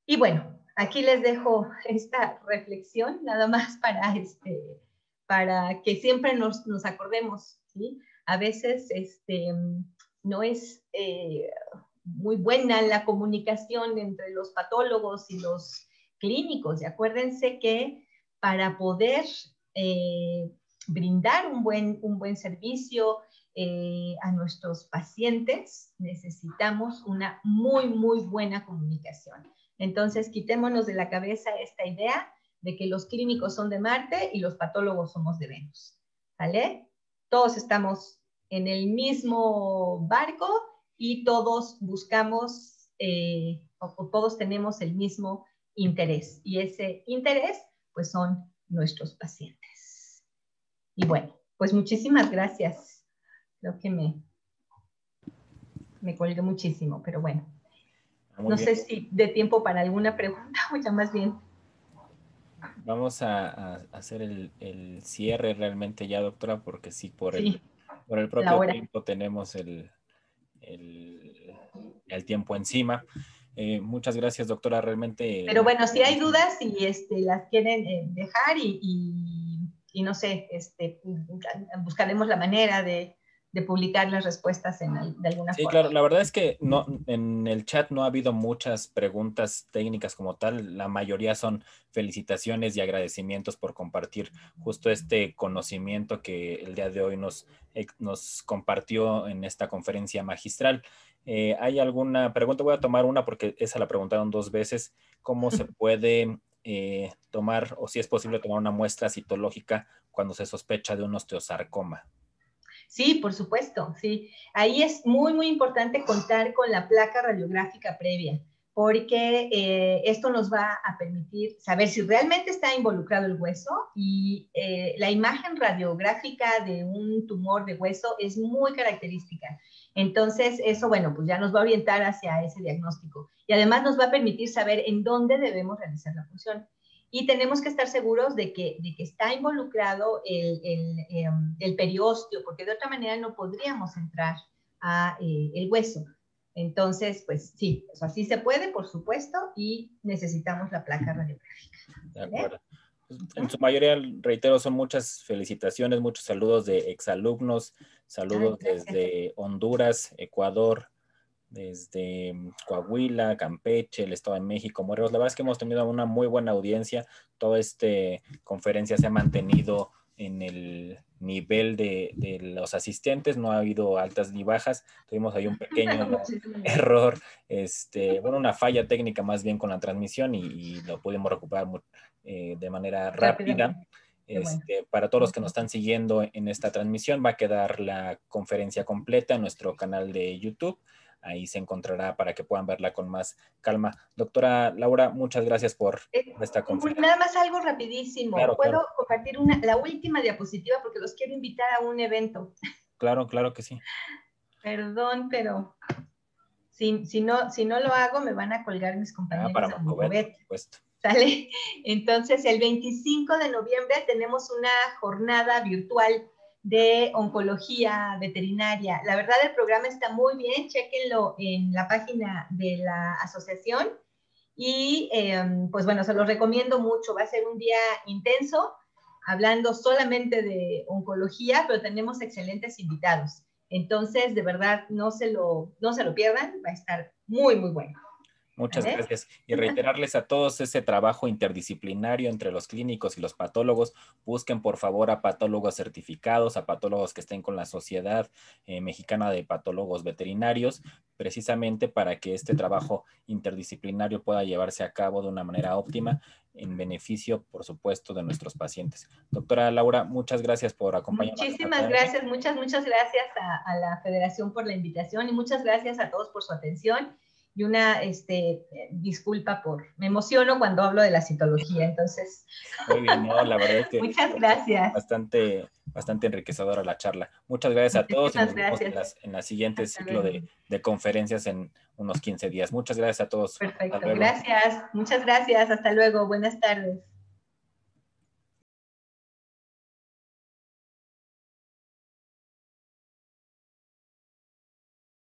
Y bueno, aquí les dejo esta reflexión, nada más para que siempre nos acordemos, ¿sí? A veces no es muy buena la comunicación entre los patólogos y los clínicos. Y acuérdense que para poder brindar un buen servicio a nuestros pacientes, necesitamos una muy buena comunicación. Entonces, quitémonos de la cabeza esta idea de que los clínicos son de Marte y los patólogos somos de Venus. ¿Vale? Todos estamos en el mismo barco y todos buscamos o todos tenemos el mismo interés. Y ese interés, pues, son nuestros pacientes. Y bueno, pues muchísimas gracias. Creo que me colgué muchísimo, pero bueno. No sé si de tiempo para alguna pregunta o ya más bien. Vamos a hacer el cierre realmente ya, doctora, porque sí, por el propio tiempo tenemos el tiempo encima. Muchas gracias, doctora, realmente. Pero bueno, si hay dudas y las quieren dejar y no sé, buscaremos la manera de publicar las respuestas de alguna forma. Sí, claro, la verdad es que no, en el chat no ha habido muchas preguntas técnicas como tal, la mayoría son felicitaciones y agradecimientos por compartir justo este conocimiento que el día de hoy nos compartió en esta conferencia magistral. ¿Hay alguna pregunta? Voy a tomar una porque esa la preguntaron 2 veces. ¿Cómo se puede tomar o si es posible tomar una muestra citológica cuando se sospecha de un osteosarcoma? Sí, por supuesto, sí. Ahí es muy importante contar con la placa radiográfica previa, porque esto nos va a permitir saber si realmente está involucrado el hueso y la imagen radiográfica de un tumor de hueso es muy característica. Entonces, eso, bueno, pues ya nos va a orientar hacia ese diagnóstico y además nos va a permitir saber en dónde debemos realizar la punción. Y tenemos que estar seguros de que está involucrado el periósteo, porque de otra manera no podríamos entrar a el hueso. Entonces, pues sí, pues así se puede, por supuesto, y necesitamos la placa radiográfica. De acuerdo. En su mayoría, reitero, son muchas felicitaciones, muchos saludos de exalumnos, saludos desde Honduras, Ecuador, desde Coahuila, Campeche, el Estado de México, Morelos. La verdad es que hemos tenido una muy buena audiencia. Toda esta conferencia se ha mantenido en el nivel de los asistentes, no ha habido altas ni bajas. Tuvimos ahí un pequeño error, bueno, una falla técnica más bien con la transmisión y lo pudimos recuperar de manera rápida. Para todos los que nos están siguiendo en esta transmisión, va a quedar la conferencia completa en nuestro canal de YouTube. Ahí se encontrará para que puedan verla con más calma. Doctora Laura, muchas gracias por esta conferencia. Nada más algo rapidísimo. Claro, ¿Puedo compartir la última diapositiva? Porque los quiero invitar a un evento. Claro, claro que sí. Perdón, pero si no lo hago, me van a colgar mis compañeros para de Mocobet, por supuesto. ¿Sale? Entonces, el 25 de noviembre tenemos una jornada virtual de oncología veterinaria. La verdad, el programa está muy bien, chéquenlo en la página de la asociación y pues bueno, se los recomiendo mucho. Va a ser un día intenso, hablando solamente de oncología, pero tenemos excelentes invitados. Entonces, de verdad, no se lo pierdan, va a estar muy bueno. Muchas gracias. Y reiterarles a todos ese trabajo interdisciplinario entre los clínicos y los patólogos. Busquen, por favor, a patólogos certificados, a patólogos que estén con la Sociedad Mexicana de Patólogos Veterinarios, precisamente para que este trabajo interdisciplinario pueda llevarse a cabo de una manera óptima, en beneficio, por supuesto, de nuestros pacientes. Doctora Laura, muchas gracias por acompañarnos. Muchísimas gracias, muchas gracias a la Federación por la invitación y muchas gracias a todos por su atención. Y una disculpa me emociono cuando hablo de la citología, entonces. Muy bien, no, la verdad es que muchas gracias. Bastante enriquecedora la charla. Muchas gracias a todos y nos vemos en la siguiente ciclo de conferencias en unos 15 días. Muchas gracias a todos. Perfecto, gracias. Muchas gracias. Hasta luego. Buenas tardes.